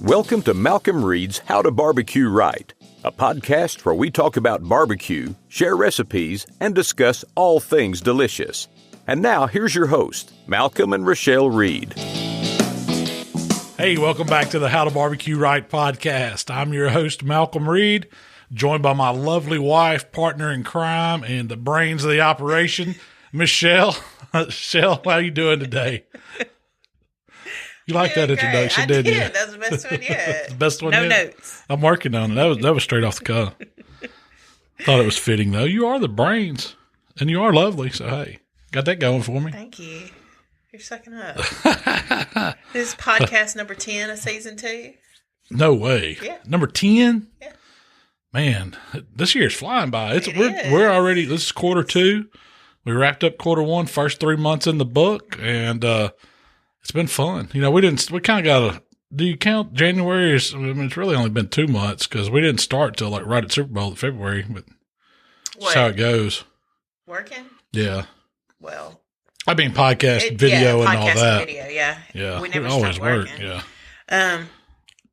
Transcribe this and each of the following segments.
Welcome to Malcom Reed's How to Barbecue Right, a podcast where we talk about barbecue, share recipes, and discuss all things delicious. And now, here's your host, Malcom and Rachelle Reed. Hey, welcome back to the How to Barbecue Right podcast. I'm your host, Malcom Reed, joined by my lovely wife, partner in crime, and the brains of the operation, Michelle. Michelle, how you doing today? You liked that introduction, didn't you? That was the best one yet. The best one no yet? notes. I'm working on it. That was straight off the cuff. Thought it was fitting, though. You are the brains, and you are lovely, so hey, got that going for me. Thank you. You're sucking up. This is podcast number 10 of season 2. No way. Yeah. Number 10? Yeah. Man, this year's flying by. We're already, this is quarter 2. We wrapped up quarter 1, first 3 months in the book, and it's been fun. You know, we kind of got a, do you count January? It's really only been 2 months because we didn't start till like right at Super Bowl in February, but that's how it goes. Working? Yeah. Well, I mean, podcast, video, and all that. Video, yeah. Yeah. We never always stop working. Yeah.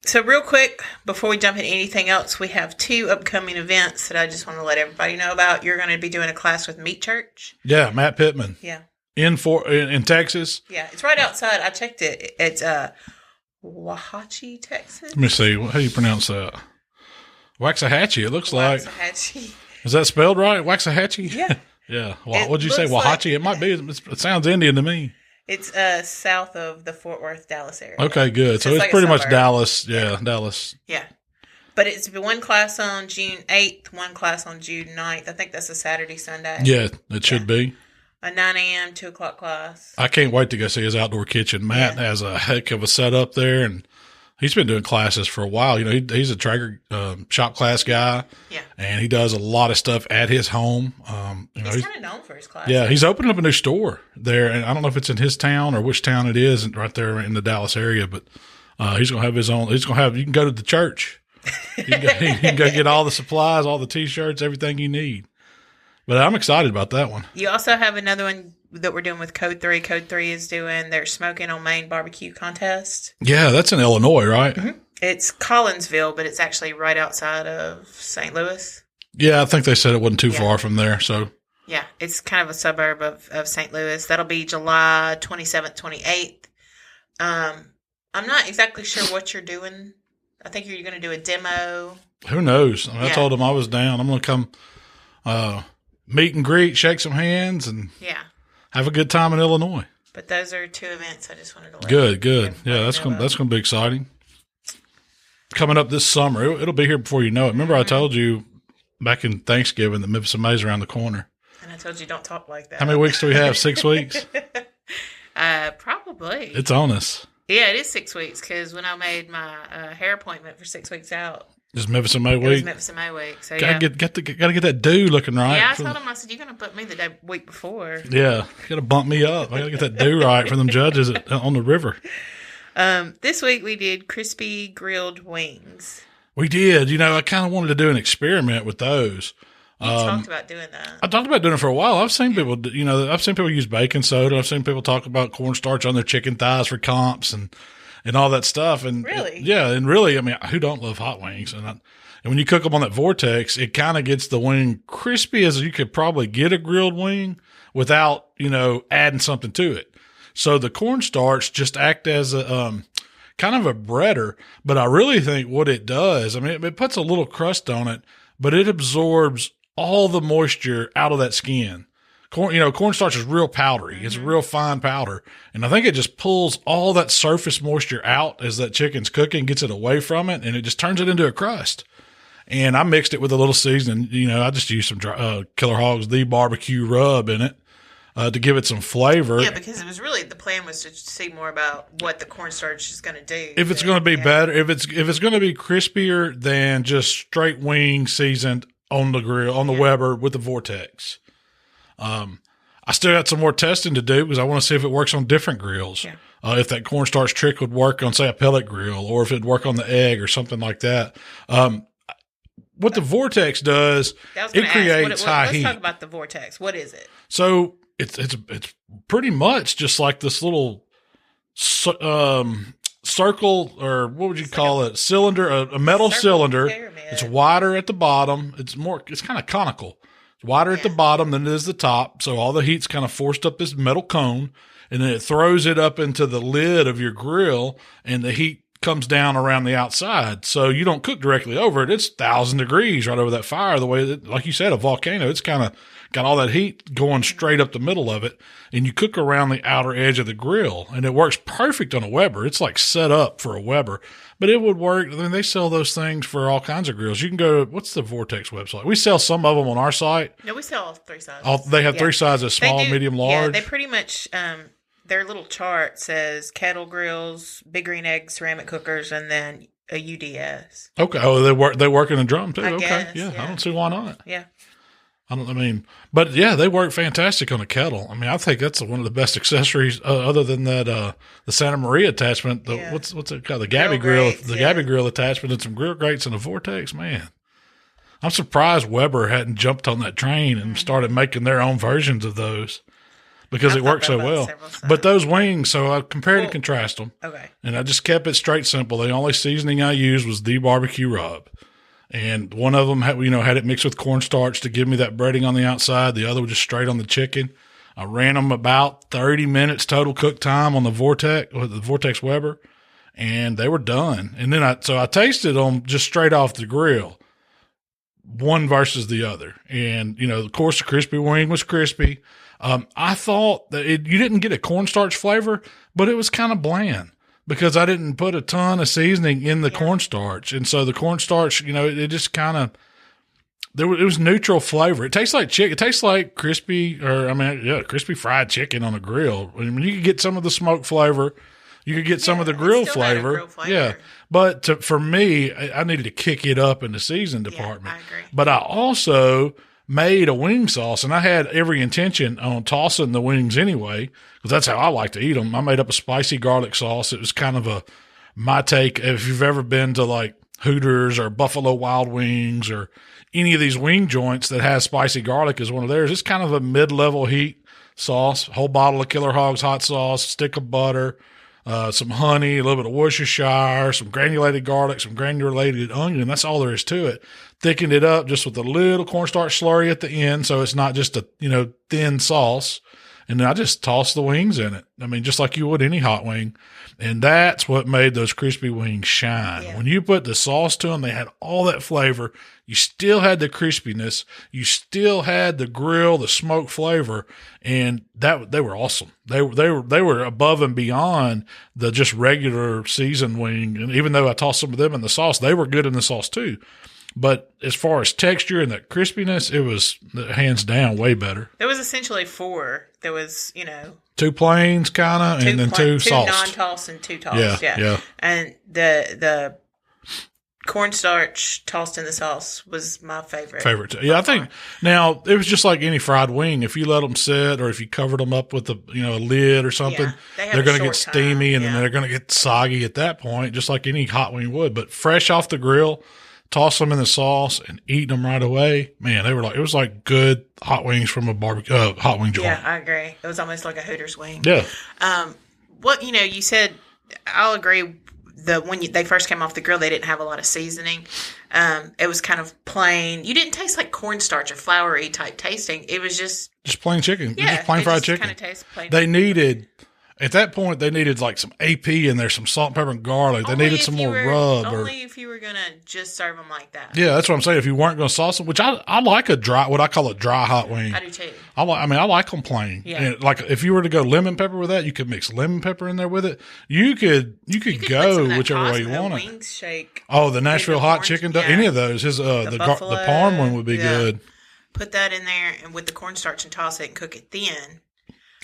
So real quick, before we jump into anything else, we have 2 upcoming events that I just want to let everybody know about. You're going to be doing a class with Meat Church. Yeah, Matt Pittman. Yeah. In Texas. Yeah, it's right outside. I checked it. It's Waxahachie, Texas. Let me see. How do you pronounce that? Waxahachie, it looks like. Waxahachie. Is that spelled right? Waxahachie? Yeah. Yeah. What'd you say? Waxahachie? It might be. It sounds Indian to me. It's south of the Fort Worth, Dallas area. Okay, good. So it's like pretty much Dallas. Yeah, Dallas. Yeah. But it's one class on June 8th, one class on June 9th. I think that's a Saturday, Sunday. Yeah, it should be. A 9 a.m., 2 o'clock class. I can't wait to go see his outdoor kitchen. Matt has a heck of a setup there, and he's been doing classes for a while. You know, he's a Traeger shop class guy. Yeah. And he does a lot of stuff at his home. He's kind of known for his classes. Yeah, he's opened up a new store there, and I don't know if it's in his town or which town it is, right there in the Dallas area, but he's going to have his own. He's going to have, you can go to the church. You can go get all the supplies, all the T-shirts, everything you need. But I'm excited about that one. You also have another one that we're doing with Code 3. Code 3 is doing their Smoking on Main barbecue contest. Yeah, that's in Illinois, right? Mm-hmm. It's Collinsville, but it's actually right outside of St. Louis. Yeah, I think they said it wasn't too far from there. So yeah, it's kind of a suburb of St. Louis. That'll be July 27th, 28th. I'm not exactly sure what you're doing. I think you're going to do a demo. Who knows? I told them I was down. I'm going to come meet and greet, shake some hands, and have a good time in Illinois. But those are 2 events I just wanted to let Good. Yeah, that's going to be exciting. Coming up this summer. It'll be here before you know it. Remember I told you back in Thanksgiving that Memphis May's around the corner. And I told you don't talk like that. How many weeks do we have? 6 weeks? Probably. It's on us. Yeah, it is 6 weeks because when I made my hair appointment for 6 weeks out. Is Memphis and May week? It was Memphis and May week. So gotta get that do looking right. Yeah, I told him, I said, you're going to put me the week before. Yeah, you got to bump me up. I got to get that do right for them judges on the river. This week we did crispy grilled wings. We did. You know, I kind of wanted to do an experiment with those. You talked about doing that. I talked about doing it for a while. I've seen people, I've seen people use baking soda. I've seen people talk about cornstarch on their chicken thighs for comps and all that stuff. And really? I mean, who don't love hot wings? And when you cook them on that Vortex, it kind of gets the wing crispy as you could probably get a grilled wing without, adding something to it. So the cornstarch just act as a, kind of a breader, but I really think what it does, I mean, it puts a little crust on it, but it absorbs all the moisture out of that skin. Cornstarch is real powdery. It's a real fine powder. And I think it just pulls all that surface moisture out as that chicken's cooking, gets it away from it, and it just turns it into a crust. And I mixed it with a little seasoning. I just used some Killer Hogs, the BBQ rub in it to give it some flavor. Yeah, because it was really, the plan was to see more about what the cornstarch is going to do. If it's going to be better, if it's going to be crispier than just straight wing seasoned on the grill, on the Weber with the Vortex. I still got some more testing to do because I want to see if it works on different grills. Yeah. If that cornstarch trick would work on, say, a pellet grill, or if it'd work on the egg or something like that. What the Vortex does, it creates high heat. Let's talk about the Vortex. What is it? So it's pretty much just like this little circle, or what would you call it? Cylinder, a metal cylinder. Pyramid. It's wider at the bottom. It's kind of conical. It's wider at the bottom than it is the top. So all the heat's kind of forced up this metal cone, and then it throws it up into the lid of your grill, and the heat comes down around the outside. So you don't cook directly over it. It's 1,000 degrees right over that fire. The way that, like you said, a volcano, it's kind of got all that heat going straight up the middle of it, and you cook around the outer edge of the grill, and it works perfect on a Weber. It's like set up for a Weber, but it would work. I mean, they sell those things for all kinds of grills. You can go, what's the Vortex website? We sell some of them on our site. No, we sell all 3 sizes. They have 3 sizes, small, medium, large. Yeah, they pretty much, their little chart says kettle grills, big green egg ceramic cookers, and then a UDS. Okay. Oh, they work in a drum too. I Okay. guess, Yeah. yeah. I don't see why not. Yeah. But yeah, they work fantastic on a kettle. I mean, I think that's one of the best accessories, other than that, the Santa Maria attachment. What's it called? The Gabby Grill, Gabby Grill attachment, and some grill grates and a Vortex. Man, I'm surprised Weber hadn't jumped on that train and started making their own versions of those, because it works so well. But those wings, so I compared and contrast them. Okay. And I just kept it straight simple. The only seasoning I used was the barbecue rub. And one of them had it mixed with cornstarch to give me that breading on the outside. The other was just straight on the chicken. I ran them about 30 minutes total cook time on the Vortex Weber, and they were done. And then I tasted them just straight off the grill, one versus the other. And, of course, the crispy wing was crispy. I thought that you didn't get a cornstarch flavor, but it was kind of bland, because I didn't put a ton of seasoning in the cornstarch. And so the cornstarch, it just kind of, it was neutral flavor. It tastes like chicken. It tastes like crispy fried chicken on a grill. I mean, you could get some of the smoke flavor. You could get some of the grill flavor. Yeah. But for me, I needed to kick it up in the season department. I agree. But I also made a wing sauce, and I had every intention on tossing the wings anyway, because that's how I like to eat them. I made up a spicy garlic sauce. It was kind of my take. If you've ever been to like Hooters or Buffalo Wild Wings or any of these wing joints that has spicy garlic as one of theirs, it's kind of a mid-level heat sauce, whole bottle of Killer Hogs hot sauce, stick of butter, some honey, a little bit of Worcestershire, some granulated garlic, some granulated onion. That's all there is to it. Thickened it up just with a little cornstarch slurry at the end, so it's not just a thin sauce. And then I just tossed the wings in it. I mean, just like you would any hot wing. And that's what made those crispy wings shine. Yeah. When you put the sauce to them, they had all that flavor. You still had the crispiness. You still had the grill, the smoke flavor, and they were awesome. They were above and beyond the just regular seasoned wing. And even though I tossed some of them in the sauce, they were good in the sauce too. But as far as texture and that crispiness, it was hands down way better. There was essentially 4. There was, 2 plains kind of, and then 2 sauced. 2 non-tossed and 2 tossed. Yeah. And the cornstarch tossed in the sauce was my favorite. Yeah, I think now it was just like any fried wing. If you let them sit, or if you covered them up with a lid or something, they're going to get steamy and then they're going to get soggy at that point, just like any hot wing would. But fresh off the grill, toss them in the sauce and eat them right away. Man, it was like good hot wings from a barbecue hot wing joint. Yeah, I agree. It was almost like a Hooters wing. Yeah. You said, I'll agree. When they first came off the grill, they didn't have a lot of seasoning. It was kind of plain. You didn't taste like cornstarch or floury type tasting. It was just plain chicken. Yeah, just plain fried chicken. Kind of tastes plain. At that point, they needed like some AP in there, some salt, pepper, and garlic. They needed some more rub. Only if you were going to just serve them like that. Yeah, that's what I'm saying. If you weren't going to sauce them, which I like what I call a dry hot wing. I do too. I like them plain. Yeah. And like if you were to go lemon pepper with that, you could mix lemon pepper in there with it. You could go whichever way you want it. Wings shake. Oh, the Nashville hot chicken. Yeah. Any of those. The Parm one would be good. Put that in there and with the cornstarch and toss it and cook it thin.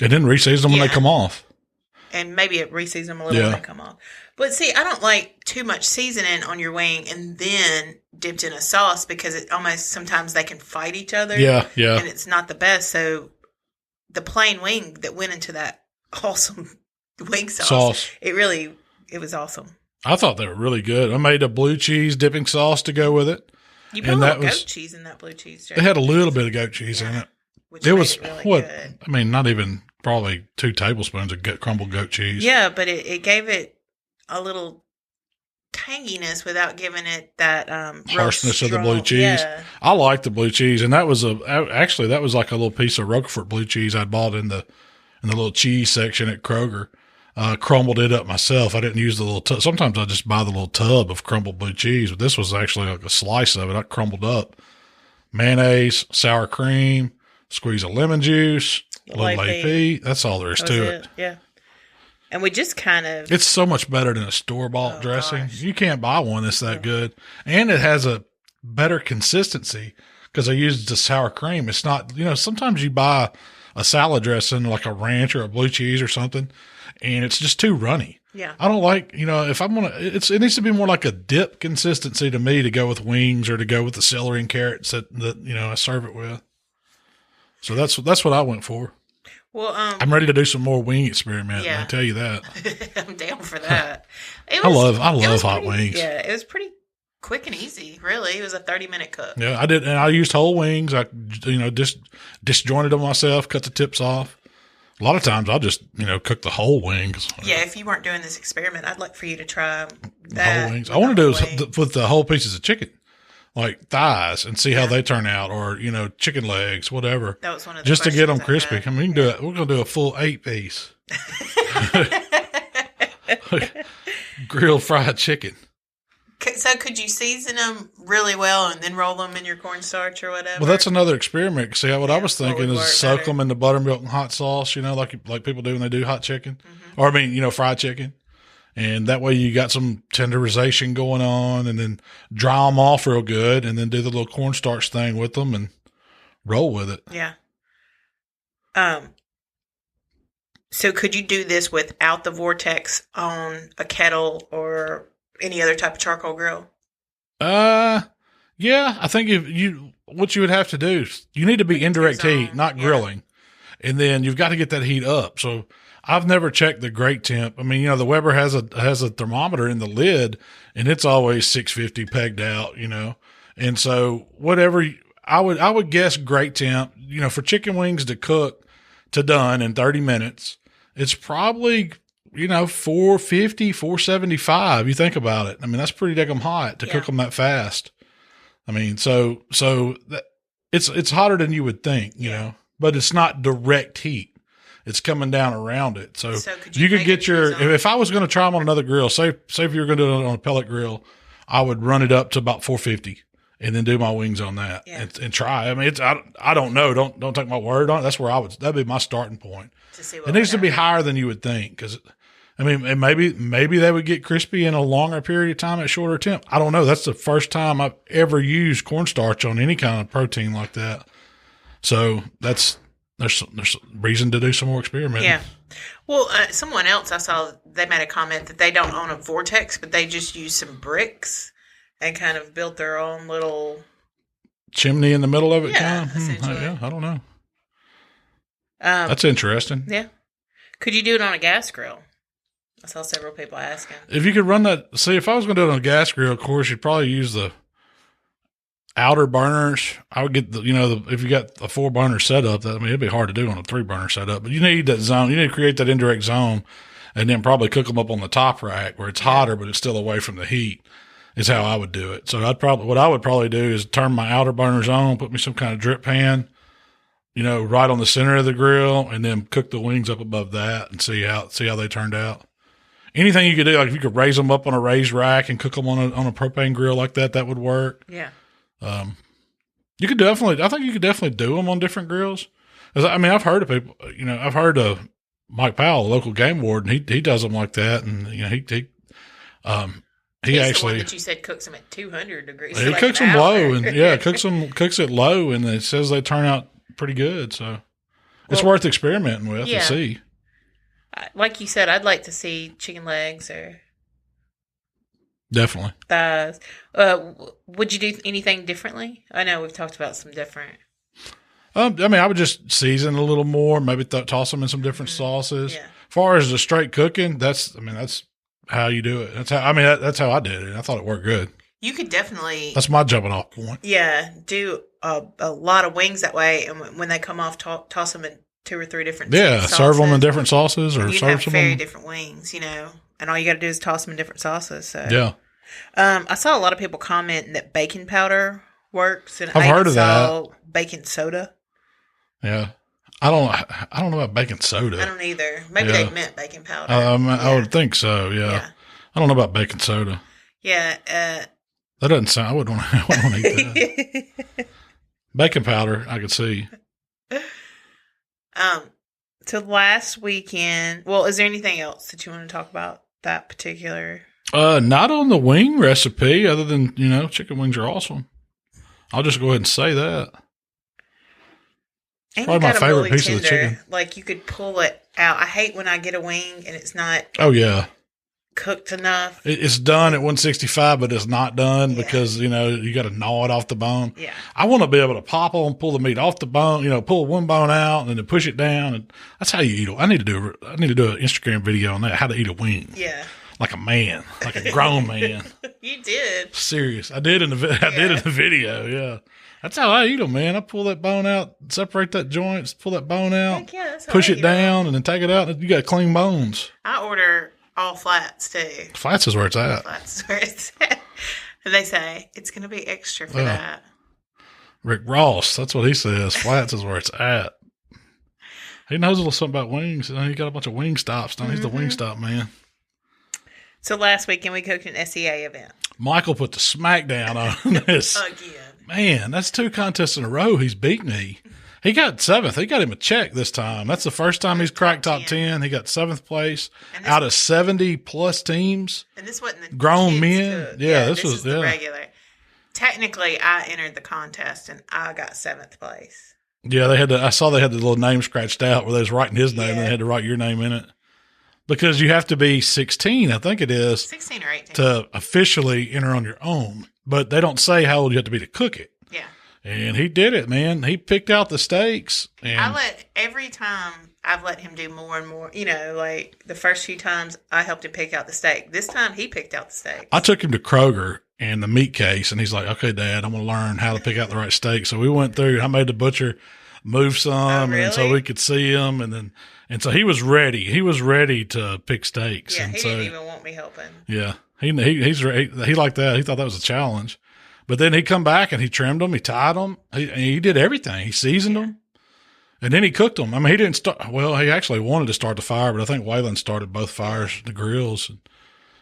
And then reseason them when they come off. And maybe it reseasons them a little when they come off. But see, I don't like too much seasoning on your wing and then dipped in a sauce, because it almost sometimes they can fight each other. Yeah. And it's not the best. So the plain wing that went into that awesome wing sauce. It was awesome. I thought they were really good. I made a blue cheese dipping sauce to go with it. You put a little goat cheese in that blue cheese, Jay. It had a little bit of goat cheese in it. It was really good. Not even probably 2 tablespoons of crumbled goat cheese. Yeah, but it gave it a little tanginess without giving it that harshness of the blue cheese. Yeah. I like the blue cheese, and that was actually like a little piece of Roquefort blue cheese I bought in the little cheese section at Kroger. Crumbled it up myself. I didn't use the little tub. Sometimes I just buy the little tub of crumbled blue cheese, but this was actually like a slice of it. I crumbled up mayonnaise, sour cream, squeeze of lemon juice, a little AP. That's all there is to it. Yeah. And we just kind of... It's so much better than a store-bought dressing. Gosh. You can't buy one that's that good. And it has a better consistency because I used the sour cream. It's not, sometimes you buy a salad dressing like a ranch or a blue cheese or something, and it's just too runny. Yeah. I don't like, if I'm going to, it needs to be more like a dip consistency to me to go with wings or to go with the celery and carrots that I serve it with. So that's what I went for. Well, I'm ready to do some more wing experimenting. Yeah. I tell you that. I'm down for that. I love hot wings. Yeah, it was pretty quick and easy. Really, it was a 30-minute cook. Yeah, I did, and I used whole wings. I disjointed them myself, cut the tips off. A lot of times I'll just cook the whole wings. Yeah, if you weren't doing this experiment, I'd like for you to try that. Whole wings. I want to do it with the whole pieces of chicken. Like thighs and see how they turn out, or chicken legs, whatever. That was one of the just to get them questions crispy. I mean, we can do it. We're gonna do a full 8-piece grilled fried chicken. So could you season them really well and then roll them in your cornstarch or whatever? Well, that's another experiment. See, what I was thinking is soak better? them in the buttermilk and hot sauce. Like people do when they do hot chicken, Mm-hmm. or I mean, fried chicken. And that way you got some tenderization going on, and then dry them off real good, and then do the little cornstarch thing with them and roll with it. Yeah. So could you do this without the Vortex on a kettle or any other type of charcoal grill? Yeah, I think what you would have to do, you need to be indirect heat, not grilling. And then you've got to get that heat up. So I've never checked the grate temp. I mean, the Weber has a thermometer in the lid, and it's always 650 pegged out, And so whatever I would guess grate temp, for chicken wings to cook to done in 30 minutes, it's probably, 450, 475. You think about it. I mean, that's pretty damn hot to cook them that fast. I mean, so that it's hotter than you would think, but it's not direct heat. It's coming down around it. So you could get if I was going to try them on another grill, say if you were going to do it on a pellet grill, I would run it up to about 450 and then do my wings on that and try. I mean, I don't know. Don't take my word on it. That's where that'd be my starting point. It needs to be higher than you would think. Cause I mean, and maybe they would get crispy in a longer period of time at shorter temp. I don't know. That's the first time I've ever used cornstarch on any kind of protein like that. So there's reason to do some more experimenting. Yeah. Well, someone else I saw, they made a comment that they don't own a Vortex, but they just use some bricks and kind of built their own little chimney in the middle of it. Yeah, Yeah, I don't know. That's interesting. Yeah. Could you do it on a gas grill? I saw several people asking. If you could run that, see, if I was going to do it on a gas grill, of course, you'd probably use the outer burners. I would get if you got a 4-burner setup, it'd be hard to do on a 3-burner setup, but you need that zone. You need to create that indirect zone and then probably cook them up on the top rack where it's hotter, but it's still away from the heat is how I would do it. So what I would probably do is turn my outer burners on, put me some kind of drip pan, right on the center of the grill, and then cook the wings up above that and see how they turned out. Anything you could do, like if you could raise them up on a raised rack and cook them on a propane grill like that, that would work. Yeah. I think you could definitely do them on different grills. I mean, I've heard of people, I've heard of Mike Powell, a local game warden. He does them like that. And, he actually, the one that you said cooks them at 200 degrees. He cooks them low and cooks it low. And it says they turn out pretty good. So it's worth experimenting with to see. Like you said, I'd like to see chicken legs or definitely thighs. Would you do anything differently? I know we've talked about some different. I mean, I would just season a little more, maybe toss them in some different sauces. Yeah. As far as the straight cooking, that's how you do it. That's how I did it. I thought it worked good. You could definitely. That's my jumping off point. Yeah, do a lot of wings that way, and when they come off, toss them in 2 or 3 different. Yeah, sauces. Serve them in different sauces, or you serve have some very different wings. and all you got to do is toss them in different sauces. So Yeah. I saw a lot of people comment that baking powder works, and I've heard of that. Baking soda. Yeah. I don't know about baking soda. I don't either. Maybe they meant baking powder. I would think so. Yeah. I don't know about baking soda. Yeah. That doesn't sound. I wouldn't want to eat that. Baking powder, I could see. So last weekend. Well, is there anything else that you want to talk about that particular? Not on the wing recipe, other than chicken wings are awesome. I'll just go ahead and say that. And probably my favorite really piece of the chicken. Like you could pull it out. I hate when I get a wing and it's not. Oh yeah. Cooked enough. It's done at 165, but it's not done because, you got to gnaw it off the bone. Yeah. I want to be able to pop on, pull the meat off the bone, pull one bone out and then push it down. And that's how you eat it. I need to do an Instagram video on that, how to eat a wing. Yeah. Like a man, like a grown man. You did. Serious. I did in the video. Yeah. That's how I eat them, man. I pull that bone out, separate that joint, pull that bone out, push it down, and then take it out. And you got clean bones. I order all flats too. Flats is where it's at. Flats is where it's at. And they say it's going to be extra for that. Rick Ross, that's what he says. Flats is where it's at. He knows a little something about wings. He got a bunch of wing stops. He's the wing stop man. So last weekend we cooked an SEA event. Michael put the smackdown on this. Again. Man, that's 2 contests in a row he's beat me. He got 7th. He got him a check this time. That's the first time he's cracked top 10. He got 7th place out of 70 plus teams. And this wasn't the grown men. Cook. Yeah, this was the regular. Technically, I entered the contest and I got 7th place. Yeah, I saw they had the little name scratched out where they was writing his name and they had to write your name in it. Because you have to be 16, I think it is. 16 or 18. To officially enter on your own. But they don't say how old you have to be to cook it. Yeah. And he did it, man. He picked out the steaks. And every time I've let him do more and more, like the first few times I helped him pick out the steak. This time he picked out the steak. I took him to Kroger and the meat case, and he's like, okay, Dad, I'm going to learn how to pick out the right steak. So we went through, I made the butcher move some, and so we could see him, and so he was ready. He was ready to pick steaks. Yeah, and he didn't even want me helping. Yeah, he liked that. He thought that was a challenge. But then he come back and he trimmed them, he tied them, he did everything. He seasoned them, and then he cooked them. I mean, he didn't start. Well, he actually wanted to start the fire, but I think Waylon started both fires, the grills. And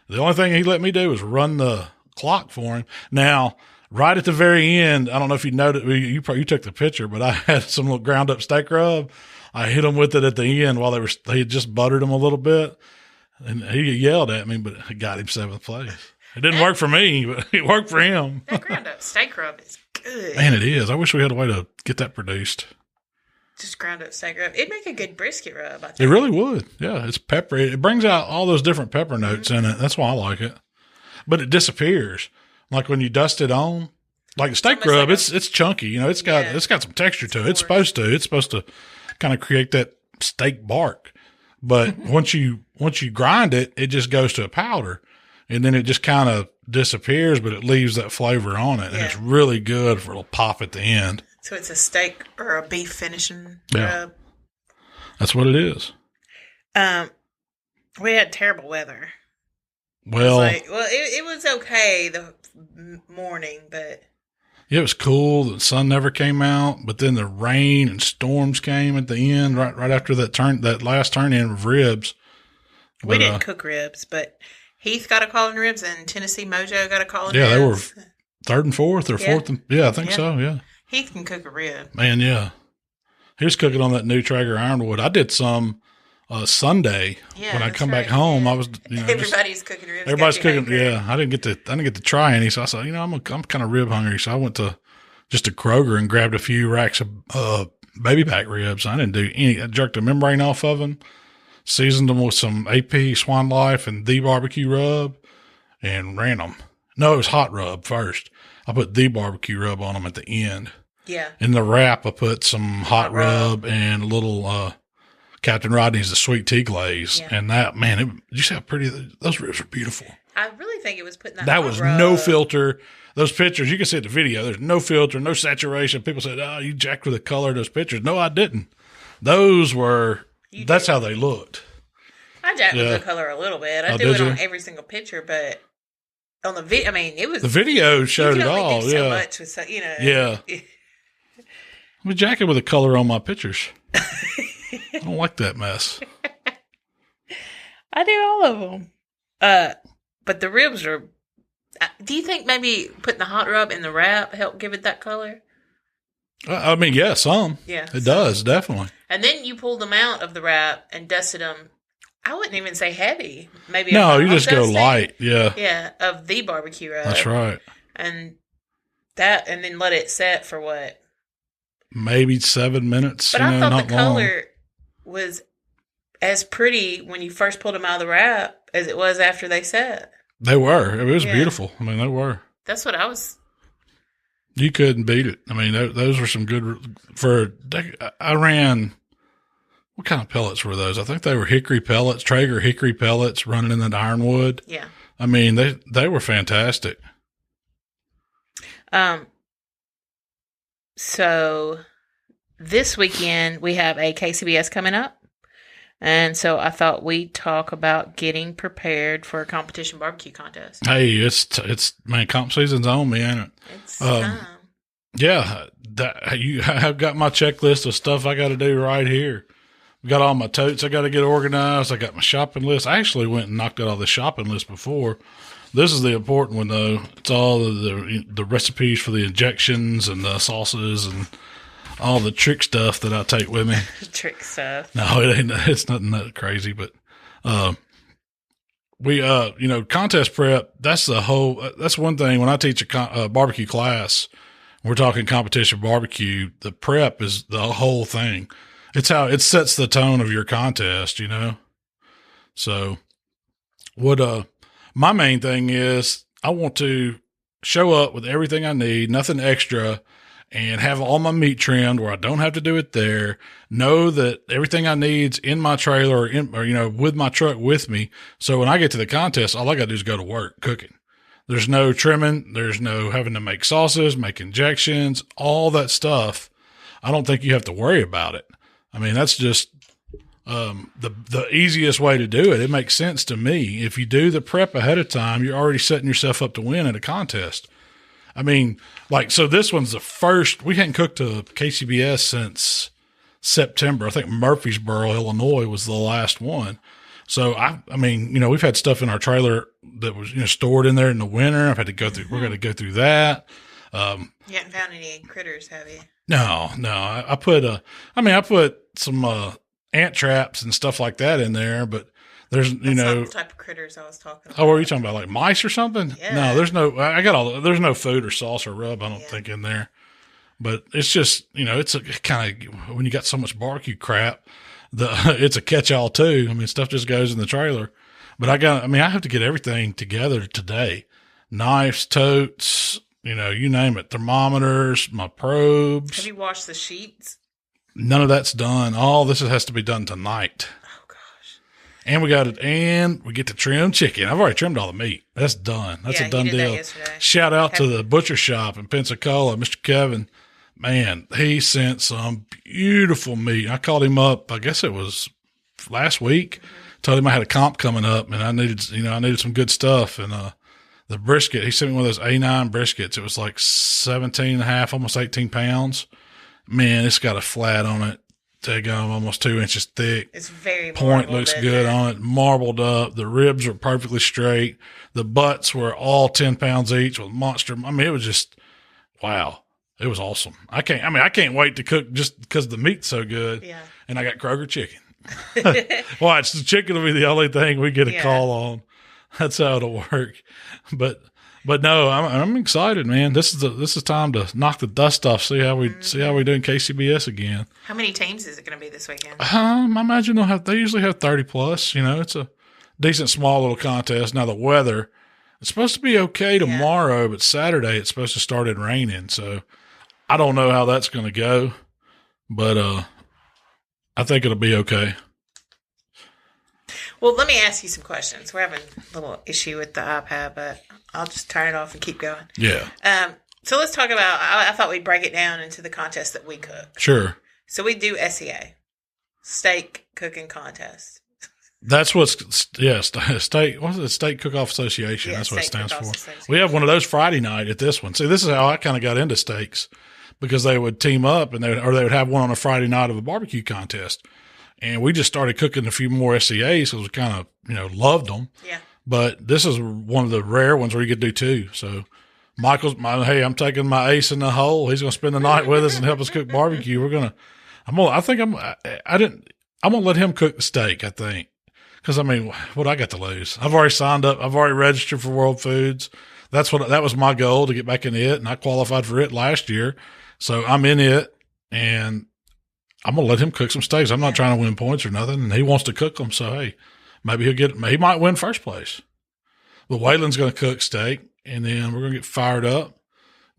the only thing he let me do was run the clock for him. Now, right at the very end, I don't know if you noticed, you took the picture, but I had some little ground up steak rub. I hit them with it at the end while they had just buttered them a little bit, and he yelled at me, but I got him 7th place. It didn't work for me, but it worked for him. That ground up steak rub is good. Man, it is. I wish we had a way to get that produced. Just ground up steak rub. It'd make a good brisket rub, I think. It really would. Yeah, it's peppery. It brings out all those different pepper notes in it. That's why I like it. But it disappears. Like when you dust it on, like the steak rub, it's chunky. It's got some texture to it. It's supposed to kind of create that steak bark. But once you grind it, it just goes to a powder, and then it just kind of disappears, but it leaves that flavor on it, and it's really good for a little pop at the end. So it's a steak or a beef finishing rub. That's what it is. We had terrible weather. Well, it was okay the morning, but it was cool. The sun never came out, but then the rain and storms came at the end, right after that last turn in of ribs. We didn't cook ribs, but Heath got a call in ribs, and Tennessee Mojo got a call in ribs. Yeah, they were 3rd and 4th or 4th. And, I think so. Yeah, Heath can cook a rib. Man, yeah, he was cooking on that new Traeger Ironwood. I did some Sunday when I come back home. I was, everybody's cooking ribs. Everybody's cooking. Yeah, I didn't get to try any, so I said, I'm kind of rib hungry, so I went to Kroger and grabbed a few racks of baby back ribs. I didn't do any. I jerked the membrane off of them, seasoned them with some AP Swan Life and the barbecue rub, and ran them. No, it was hot rub first. I put the barbecue rub on them at the end. Yeah. In the wrap, I put some hot rub and a little Captain Rodney's the sweet tea glaze, and that, man, did you see how pretty those ribs are beautiful? I really think it was putting that was rub. No filter. Those pictures, you can see it in the video. There's no filter, no saturation. People said, "Oh, you jacked with the color of those pictures." No, I didn't. Those were. That's how they looked. I jacked with the color a little bit. I do it on every single picture, but on the video, I mean, it was... The video showed it all, do so much with, Yeah. I'm jacking with the color on my pictures. I don't like that mess. I do all of them. But the ribs are... Do you think maybe putting the hot rub in the wrap helped give it that color? I mean, yeah, some. Yeah. It does, definitely. And then you pulled them out of the wrap and dusted them. I wouldn't even say heavy. Maybe no, you just go light. Yeah. Yeah, of the barbecue rub. That's right. And then let it set for what? Maybe 7 minutes. But I thought the color was as pretty when you first pulled them out of the wrap as it was after they set. They were. It was beautiful. I mean, they were. That's what I was. You couldn't beat it. I mean, those were some good. I ran. What kind of pellets were those? I think they were hickory pellets, Traeger hickory pellets, running in that ironwood. Yeah. I mean, they were fantastic. So this weekend we have a KCBS coming up. And so I thought we'd talk about getting prepared for a competition barbecue contest. Hey, it's man, comp season's on me, ain't it? It's time. Yeah, I've got my checklist of stuff I got to do right here. Got all my totes I got to get organized. I got my shopping list. I actually went and knocked out all the shopping list before. This is the important one, though. It's all the recipes for the injections and the sauces and all the trick stuff that I take with me. Trick stuff. No, it ain't. It's nothing that crazy, but we contest prep. That's one thing. When I teach a barbecue class, we're talking competition barbecue. The prep is the whole thing. It's how it sets the tone of your contest, So what my main thing is, I want to show up with everything I need, nothing extra, and have all my meat trimmed where I don't have to do it there. Know that everything I need's in my trailer or with my truck with me. So when I get to the contest, all I got to do is go to work cooking. There's no trimming. There's no having to make sauces, make injections, all that stuff. I don't think you have to worry about it. I mean, that's just the easiest way to do it. It makes sense to me. If you do the prep ahead of time, you're already setting yourself up to win at a contest. I mean, so this one's the first. We hadn't cooked a KCBS since September. I think Murfreesboro, Illinois was the last one. So, I mean, we've had stuff in our trailer that was, stored in there in the winter. I've had to go through, we're going to go through that. You haven't found any critters, have you? No. I put some ant traps and stuff like that in there, but there's, That's not the type of critters I was talking about. Oh, what are you talking about? Like mice or something? Yeah. No, there's no food or sauce or rub, I don't think, in there. But it's just, it's a kind of, when you got so much barbecue crap, it's a catch-all too. I mean, stuff just goes in the trailer. But I have to get everything together today. Knives, totes, you name it. Thermometers, my probes. Have you washed the sheets? None of that's done. All this has to be done tonight. Oh, gosh. And we get to trim chicken. I've already trimmed all the meat. That's done. That's a done deal. That yesterday. Shout out to the butcher shop in Pensacola, Mr. Kevin. Man, he sent some beautiful meat. I called him up, I guess it was last week. Told him I had a comp coming up and I needed some good stuff. And, the brisket, he sent me one of those A9 briskets. It was like 17 and a half, almost 18 pounds. Man, it's got a flat on it. Daggone, almost 2 inches thick. It's very point looks good on it, marbled up. The ribs are perfectly straight. The butts were all 10 pounds each with monster. I mean, it was just, wow. It was awesome. I can't wait to cook just because the meat's so good. Yeah. And I got Kroger chicken. Watch, the chicken will be the only thing we get a call on. That's how it'll work. But no, I'm excited, man. This is time to knock the dust off. See how we do in KCBS again. How many teams is it going to be this weekend? I imagine they usually have 30 plus. It's a decent small little contest. Now the weather, it's supposed to be okay tomorrow, but Saturday it's supposed to start raining. So I don't know how that's going to go, but I think it'll be okay. Well, let me ask you some questions. We're having a little issue with the iPad, but I'll just turn it off and keep going. Yeah. So let's talk about, I thought we'd break it down into the contest that we cook. Sure. So we do SEA, steak cooking contest. That's state. What's it? State Cook-Off Association. That's what it stands for. We have one of those Friday night at this one. See, this is how I kind of got into steaks, because they would team up and they would have one on a Friday night of a barbecue contest. And we just started cooking a few more SCAs because we kind of, loved them. Yeah. But this is one of the rare ones where you could do two. So hey, I'm taking my ace in the hole. He's going to spend the night with us and help us cook barbecue. I'm going to let him cook the steak, I think. Because, what I got to lose? I've already signed up. I've already registered for World Foods. That was my goal, to get back in it, and I qualified for it last year. So I'm in it, and I'm going to let him cook some steaks. I'm not trying to win points or nothing, and he wants to cook them. So, hey, maybe he might win first place. But Waylon's going to cook steak, and then we're going to get fired up,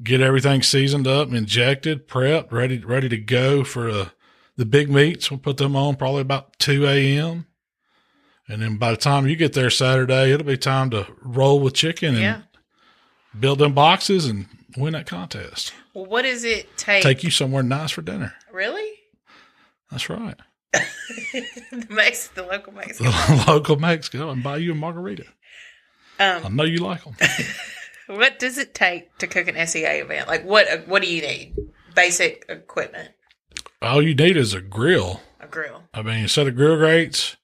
get everything seasoned up, injected, prepped, ready to go for the big meats. We'll put them on probably about 2 a.m., and then by the time you get there Saturday, it'll be time to roll with chicken and build them boxes and win that contest. Well, what does it take? Take you somewhere nice for dinner. Really? That's right. The local Mexican. The local Mexican, and buy you a margarita. I know you like them. What does it take to cook an SEA event? Like, what do you need? Basic equipment. All you need is a grill. A grill. A set of grill grates,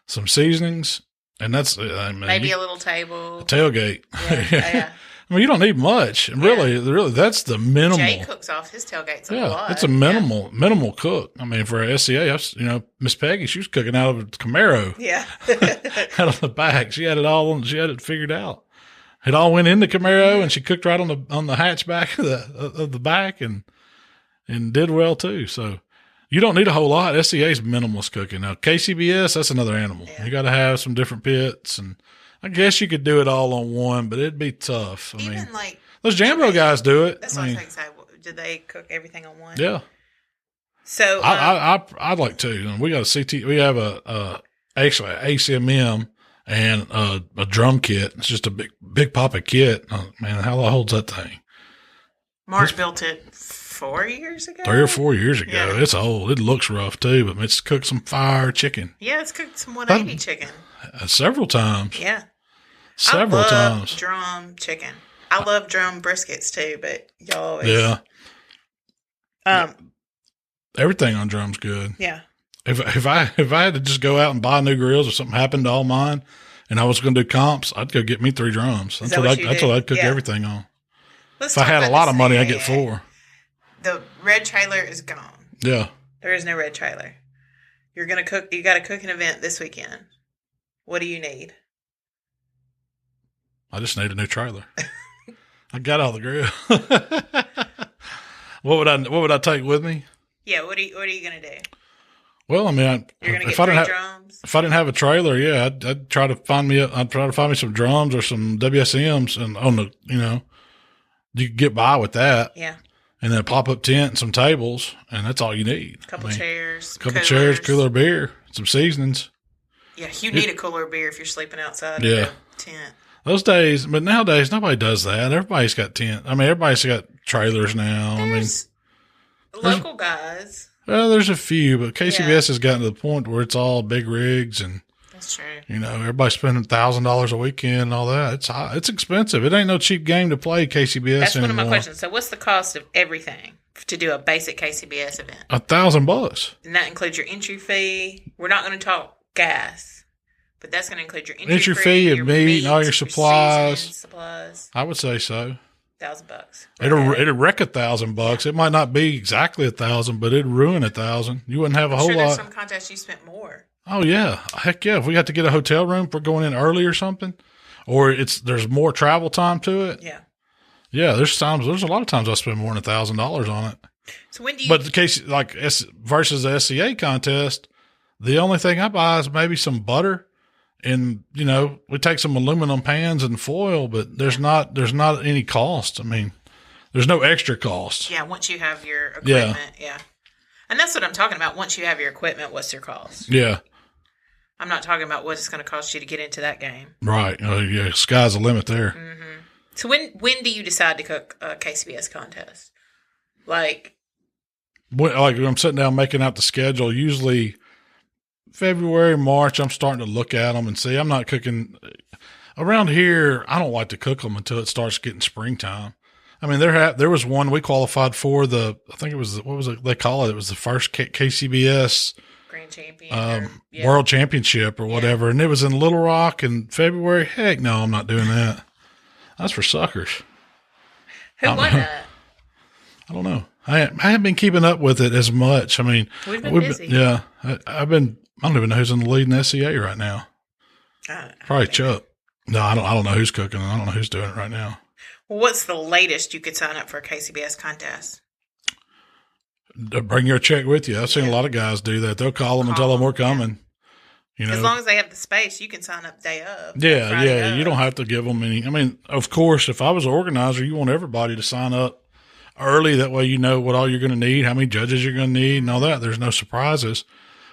some seasonings, and that's maybe a little table. A tailgate. Yeah. You don't need much. And really, that's the minimal. Jay cooks off his tailgates a lot. It's a minimal cook. For a SCA, Miss Peggy, she was cooking out of a Camaro. Yeah. Out of the back. She had it all she had it figured out. It all went in the Camaro, and she cooked right on the hatchback of the back and did well too. So you don't need a whole lot. SCA's minimalist cooking. Now KCBS, that's another animal. Yeah. You got to have some different pits, and I guess you could do it all on one, but it'd be tough. Those Jambo guys do it. That's what I was going to say. Do they cook everything on one? Yeah. So I'd like to. We got a CT. We have actually an ACMM and a drum kit. It's just a big papa kit. Oh, man, how long holds that thing? Mark built it 4 years ago? 3 or 4 years ago. Yeah. It's old. It looks rough too, but it's cooked some fire chicken. Yeah, it's cooked some 180 chicken. Several times. Yeah. Several times. Drum chicken. I love drum briskets too, but y'all always. Yeah. Everything on drum's good. Yeah. If I had to just go out and buy new grills or something happened to all mine and I was going to do comps, I'd go get me 3 drums. That's what I'd cook everything on. If I had a lot of money, I'd get 4. The red trailer is gone. Yeah. There is no red trailer. You got to cook an event this weekend. What do you need? I just need a new trailer. I got all the grill. What would I take with me? Yeah, what are you going to do? Well, you're going to get 3 drums. If I didn't have a trailer, I'd try to find me some drums or some WSMs, and on the you could get by with that. Yeah. And then a pop-up tent and some tables, and that's all you need. Couple chairs, cooler beer, some seasonings. Yeah, you need a cooler beer if you're sleeping outside of the tent. Those days, but nowadays nobody does that. Everybody's got tent. Everybody's got trailers now. There's local guys. Well, there's a few, but KCBS has gotten to the point where it's all big rigs, and that's true. Everybody's spending $1,000 a weekend and all that. It's expensive. It ain't no cheap game to play KCBS. That's anymore. One of my questions. So, what's the cost of everything to do a basic KCBS event? $1,000. And that includes your entry fee. We're not going to talk gas, but that's going to include your entry fee, your meat, and all your supplies. Supplies. I would say so. $1,000. It'll wreck $1,000. It might not be exactly $1,000, but it'd ruin $1,000. You wouldn't have a whole lot. There's some contests you spent more. Oh yeah, heck yeah! If we got to get a hotel room for going in early or something, or there's more travel time to it. Yeah. Yeah, there's a lot of times I spend more than $1,000 on it. So when do you? But the case versus the SCA contest, the only thing I buy is maybe some butter. And, we take some aluminum pans and foil, but there's not any cost. There's no extra cost. Yeah. Once you have your equipment. Yeah. And that's what I'm talking about. Once you have your equipment, what's your cost? Yeah. I'm not talking about what it's going to cost you to get into that game. Right. Yeah. Sky's the limit there. Mm-hmm. So when do you decide to cook a KCBS contest? Like I'm sitting down making out the schedule. Usually February, March, I'm starting to look at them and see. I'm not cooking around here. I don't like to cook them until it starts getting springtime. I mean, there was one we qualified for I think it was, what was it they call it? It was the first KCBS Grand Champion World Championship or whatever. And it was in Little Rock in February. Heck no, I'm not doing that. That's for suckers. Who won that? I don't know. I haven't been keeping up with it as much. I mean, we've been busy. I don't even know who's in the lead in the SCA right now. Probably Chuck. No, I don't know who's cooking. I don't know who's doing it right now. Well, what's the latest you could sign up for a KCBS contest? Bring your check with you. I've seen a lot of guys do that. They'll call them and tell them we're coming. You know, as long as they have the space, you can sign up day of. Yeah. You don't have to give them any. I mean, of course, if I was an organizer, you want everybody to sign up early. That way, you know what all you're going to need, how many judges you're going to need, and all that. There's no surprises.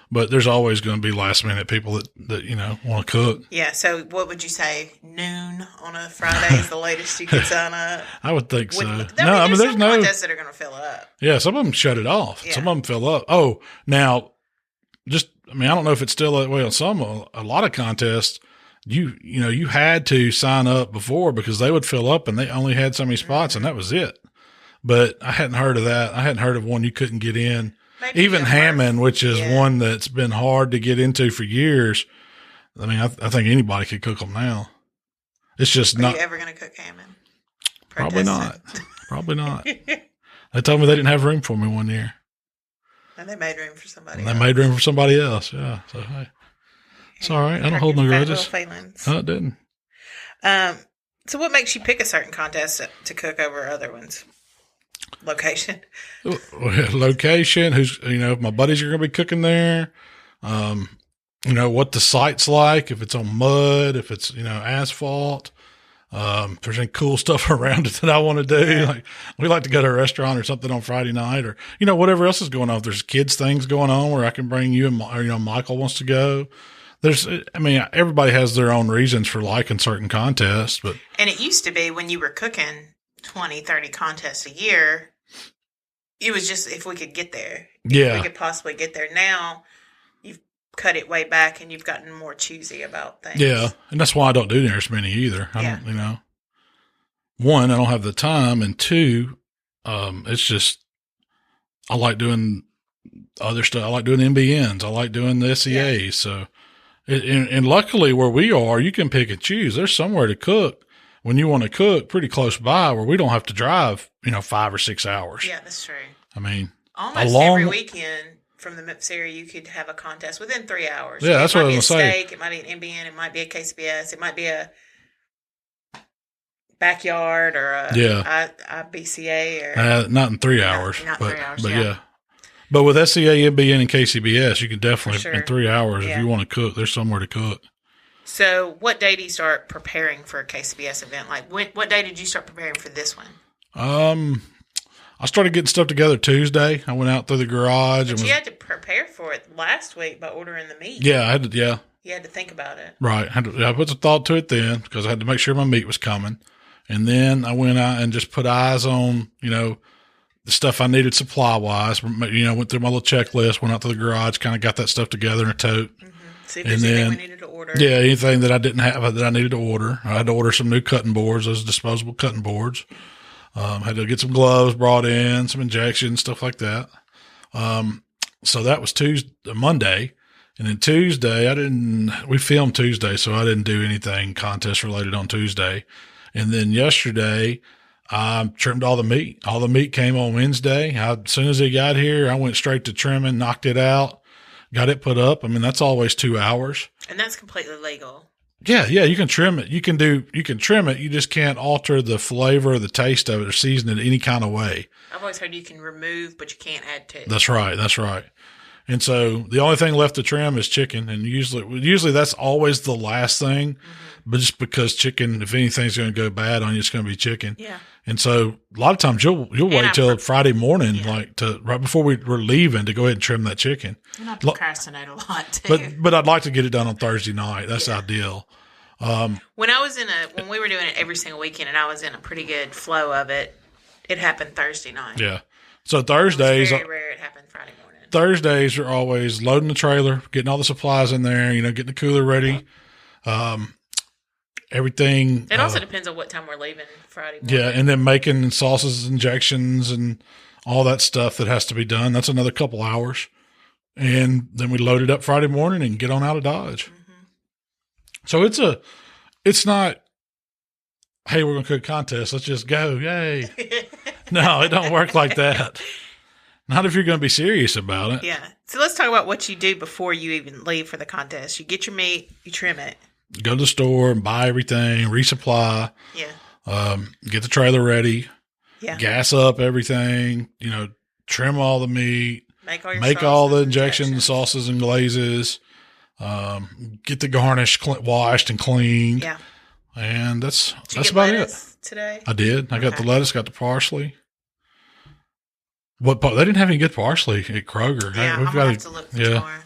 But there's always going to be last minute people that you know, want to cook. Yeah. So what would you say? Noon on a Friday is the latest you could sign up? I would think so. There's some contests that are going to fill up. Yeah. Some of them shut it off. Yeah. Some of them fill up. Oh, now I don't know if it's still that way on a lot of contests. You had to sign up before because they would fill up and they only had so many spots and that was it. But I hadn't heard of that. I hadn't heard of one you couldn't get in. Maybe even Hammond, which is one that's been hard to get into for years. I mean, I think anybody could cook them now. It's just not. Are you ever going to cook Hammond? Probably not. Probably not. They told me they didn't have room for me one year. And they made room for somebody else. They made room for somebody else, yeah. So, hey, it's all right. I don't hold no grudges. No, it didn't. So what makes you pick a certain contest to cook over other ones? Location. Location. If my buddies are going to be cooking there. What the site's like. If it's on mud, if it's, asphalt. If there's any cool stuff around it that I want to do. Like we like to go to a restaurant or something on Friday night or, whatever else is going on. If there's kids things going on where I can bring you and, Michael wants to go. Everybody has their own reasons for liking certain contests, and it used to be when you were cooking 20, 30 contests a year, it was just if we could get there. Yeah. If we could possibly get there. Now you've cut it way back and you've gotten more choosy about things. Yeah. And that's why I don't do near as many either. I don't, one, I don't have the time. And two, it's just, I like doing other stuff. I like doing MBNs. I like doing the SEAs. Yeah. So, and luckily where we are, you can pick and choose. There's somewhere to cook when you want to cook pretty close by where we don't have to drive, 5 or 6 hours. Yeah, that's true. I mean, almost every weekend from the Memphis area, you could have a contest within 3 hours. Yeah, that's what I was going to say. Steak, it might be an MBN, it might be a KCBS, it might be a backyard or a IBCA. Not in 3 hours. Not 3 hours, but yeah. But with SCA, MBN, and KCBS, you can definitely, in 3 hours, if you want to cook, there's somewhere to cook. So what day do you start preparing for a KCBS event? Like what day did you start preparing for this one? I started getting stuff together Tuesday. I went out through the garage. But you had to prepare for it last week by ordering the meat. Yeah, I had to, yeah. You had to think about it. Right. I put some thought to it then because I had to make sure my meat was coming. And then I went out and just put eyes on, the stuff I needed supply-wise. Went through my little checklist, went out to the garage, kind of got that stuff together in a tote. Mm-hmm. See if there's anything we needed to order. Yeah, anything that I didn't have that I needed to order. I had to order some new cutting boards, those disposable cutting boards. Had to get some gloves brought in, some injections, stuff like that. So that was Monday. And then Tuesday, we filmed Tuesday, so I didn't do anything contest related on Tuesday. And then yesterday, I trimmed all the meat. All the meat came on Wednesday. As soon as it got here, I went straight to trimming, knocked it out. Got it put up. That's always 2 hours. And that's completely legal. Yeah, you can trim it. You can trim it. You just can't alter the flavor or the taste of it or season it any kind of way. I've always heard you can remove, but you can't add to. That's right. And so the only thing left to trim is chicken. And usually that's always the last thing. Mm-hmm. But just because chicken, if anything's going to go bad on you, it's going to be chicken. Yeah. And so a lot of times you'll wait till Friday morning, right before we're leaving to go ahead and trim that chicken. And I procrastinate a lot too. But I'd like to get it done on Thursday night. That's ideal. When we were doing it every single weekend and I was in a pretty good flow of it, it happened Thursday night. Yeah. So Thursdays. It's very rare it happened Friday morning. Thursdays are always loading the trailer, getting all the supplies in there, getting the cooler ready. Everything. It also depends on what time we're leaving Friday morning. Yeah, and then making sauces, injections, and all that stuff that has to be done. That's another couple hours. And then we load it up Friday morning and get on out of Dodge. So it's not, hey, we're going to cook a contest. Let's just go. Yay. No, it don't work like that. Not if you're going to be serious about it. Yeah. So let's talk about what you do before you even leave for the contest. You get your meat, you trim it. Go to the store and buy everything, resupply. Yeah. Get the trailer ready. Yeah. Gas up everything, trim all the meat. Make all the injections, sauces, and glazes. Get the garnish washed and cleaned. Yeah. And that's about it. Today? I did. I got the lettuce, got the parsley. They didn't have any good parsley at Kroger. Yeah, We've I'm got gonna have to look for tomorrow.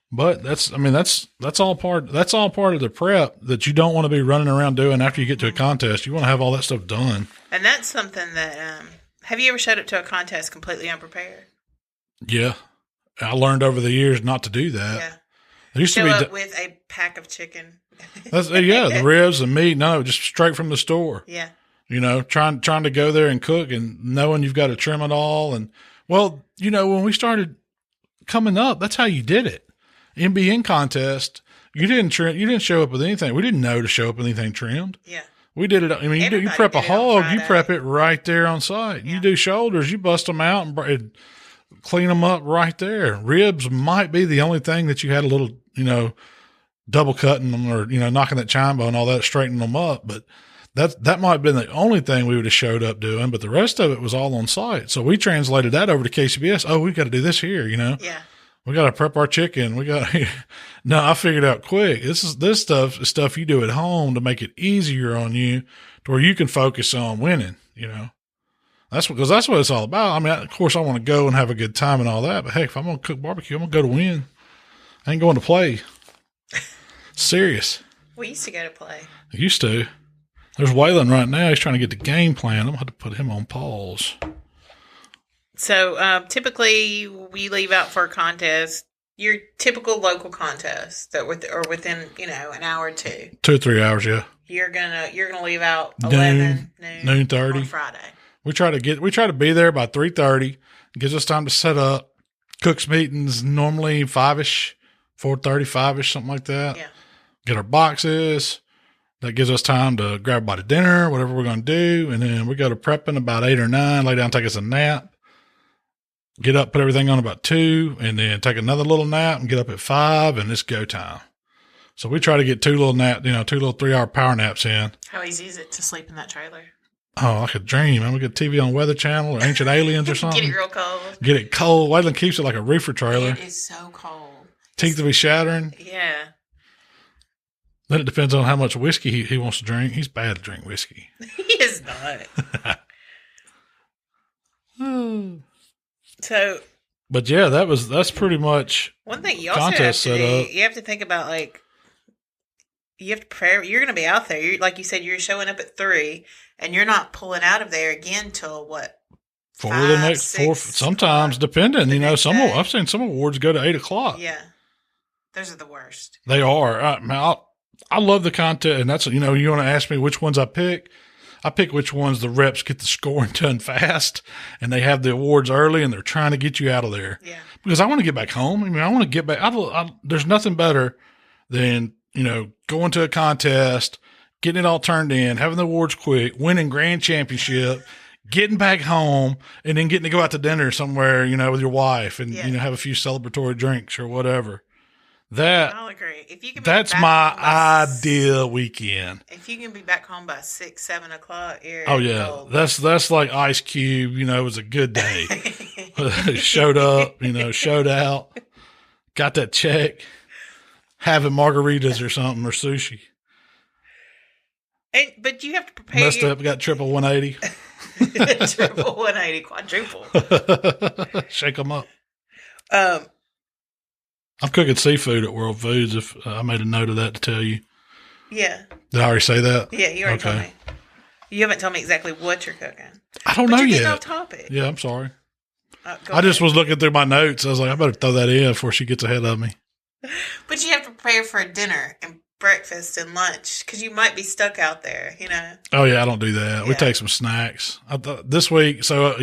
But that's all part of the prep that you don't want to be running around doing after you get to a contest. You want to have all that stuff done. And that's something that have you ever showed up to a contest completely unprepared? Yeah. I learned over the years not to do that. Yeah. It used Show to be up with a pack of chicken. the ribs and meat. No, just straight from the store. Yeah. Trying to go there and cook and knowing you've got to trim it all. And when we started coming up, that's how you did it. MBN contest, you didn't show up with anything. We didn't know to show up with anything trimmed. Yeah. We did it. I mean, you prep a hog, you prep it right there on site. Yeah. You do shoulders, you bust them out and clean them up right there. Ribs might be the only thing that you had a little, double cutting them or, knocking that chine bone, all that, straightening them up. But that might have been the only thing we would have showed up doing. But the rest of it was all on site. So we translated that over to KCBS. Oh, we got to do this here, Yeah. We got to prep our chicken. No, I figured out quick. This stuff is stuff you do at home to make it easier on you to where you can focus on winning, That's what it's all about. I mean, of course I want to go and have a good time and all that, but heck, if I'm going to cook barbecue, I'm going to go to win. I ain't going to play. Serious. We used to go to play. I used to. There's Waylon right now. He's trying to get the game plan. I'm going to have to put him on pause. So typically we leave out for a contest, your typical local contest that within an hour or two. 2 or 3 hours, yeah. You're gonna leave out 11 noon 30 on Friday. We try to be there by 3:30. Gives us time to set up. Cooks meetings normally 5ish, 4:30, 5ish, something like that. Yeah. Get our boxes. That gives us time to grab a bite of dinner, whatever we're going to do, and then we go to prepping about 8 or 9. Lay down, take us a nap. Get up, put everything on about 2, and then take another little nap and get up at 5, and it's go time. So we try to get 2 little 3-hour power naps in. How easy is it to sleep in that trailer? Oh, like a dream. Man, we get TV on Weather Channel or Ancient Aliens or something. Get it real cold. Get it cold. Waylon keeps it like a reefer trailer. It is so cold. Teeth will be shattering. Yeah. Then it depends on how much whiskey he wants to drink. He's bad to drink whiskey. He is not. So, but yeah, that's pretty much one thing you also have to do. You have to think about you have to prepare. You're going to be out there. Like you said, you're showing up at 3, and you're not pulling out of there again till what? 4 the next 4. Sometimes, depending. I've seen some awards go to 8 o'clock. Yeah, those are the worst. They are. I love the content, and that's you want to ask me which ones I pick. I pick which ones the reps get the scoring done fast, and they have the awards early, and they're trying to get you out of there. Yeah. Because I want to get back home. I mean, I want to get back. There's nothing better than going to a contest, getting it all turned in, having the awards quick, winning grand championship, getting back home, and then getting to go out to dinner somewhere, with your wife, and have a few celebratory drinks or whatever. I'll agree. If you can, that's my ideal weekend. If you can be back home by 6, 7 o'clock, gold. That's like Ice Cube. It was a good day. Showed up, showed out, got that check, having margaritas or something or sushi. But you have to prepare. Messed up, got triple 180. Triple 180, quadruple. Shake them up. I'm cooking seafood at World Foods. If I made a note of that to tell you. Yeah. Did I already say that? Yeah, you already told me. You haven't told me exactly what you're cooking. I don't know yet. Getting off topic. Yeah, I'm sorry. I just was looking through my notes. I was like, I better throw that in before she gets ahead of me. But you have to prepare for dinner and breakfast and lunch because you might be stuck out there, you know. Oh yeah, I don't do that. Yeah. We take some snacks this week. So